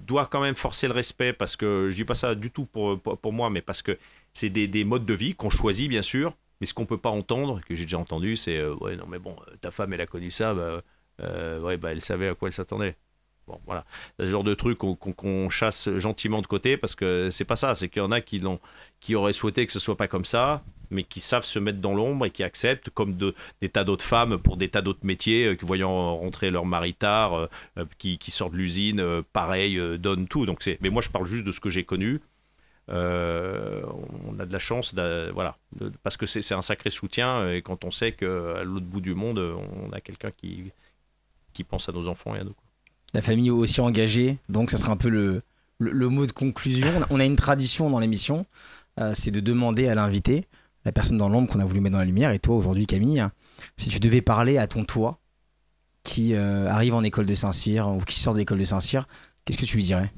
doit quand même forcer le respect, parce que je dis pas ça du tout pour moi, mais parce que c'est des modes de vie qu'on choisit, bien sûr, mais ce qu'on peut pas entendre, que j'ai déjà entendu, c'est ouais, non mais bon, ta femme elle a connu ça, ouais, elle savait à quoi elle s'attendait. Bon, voilà, c'est ce genre de truc qu'on chasse gentiment de côté, parce que c'est pas ça, c'est qu'il y en a qui auraient souhaité que ce soit pas comme ça, mais qui savent se mettre dans l'ombre et qui acceptent, comme des tas d'autres femmes pour des tas d'autres métiers, qui voyant rentrer leur mari tard, qui sortent de l'usine, pareil, donnent tout. Donc mais moi je parle juste de ce que j'ai connu. On a de la chance, voilà, parce que c'est un sacré soutien, et quand on sait qu'à l'autre bout du monde, on a quelqu'un qui pense à nos enfants et à nous. La famille aussi engagée, donc ça sera un peu le mot de conclusion. On a une tradition dans l'émission, c'est de demander à l'invité, la personne dans l'ombre qu'on a voulu mettre dans la lumière, et toi aujourd'hui Camille, si tu devais parler à ton toi qui arrive en école de Saint-Cyr ou qui sort de l'école de Saint-Cyr, qu'est-ce que tu lui dirais ?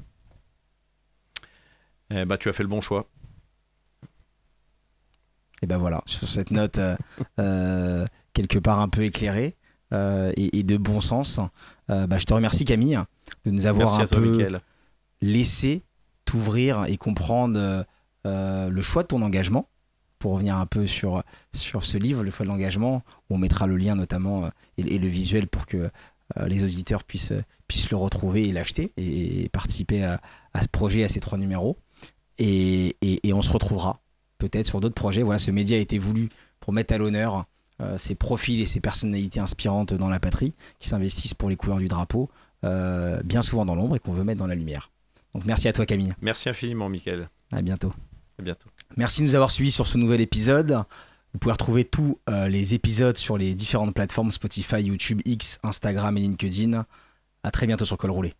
Tu as fait le bon choix. Et ben voilà, sur cette note quelque part un peu éclairée et de bon sens, je te remercie Camille de nous avoir un peu laissé t'ouvrir et comprendre le choix de ton engagement, pour revenir un peu sur ce livre, Le choix de l'engagement, où on mettra le lien notamment et le visuel pour que les auditeurs puissent le retrouver et l'acheter et participer à ce projet, à ces 3 numéros. Et on se retrouvera peut-être sur d'autres projets. Voilà, ce média a été voulu pour mettre à l'honneur ces profils et ces personnalités inspirantes dans la patrie qui s'investissent pour les couleurs du drapeau, bien souvent dans l'ombre, et qu'on veut mettre dans la lumière. Donc merci à toi Camille. Merci infiniment Mickaël. À bientôt. À bientôt. Merci de nous avoir suivis sur ce nouvel épisode. Vous pouvez retrouver tous les épisodes sur les différentes plateformes Spotify, YouTube, X, Instagram et LinkedIn. À très bientôt sur Col Roulé.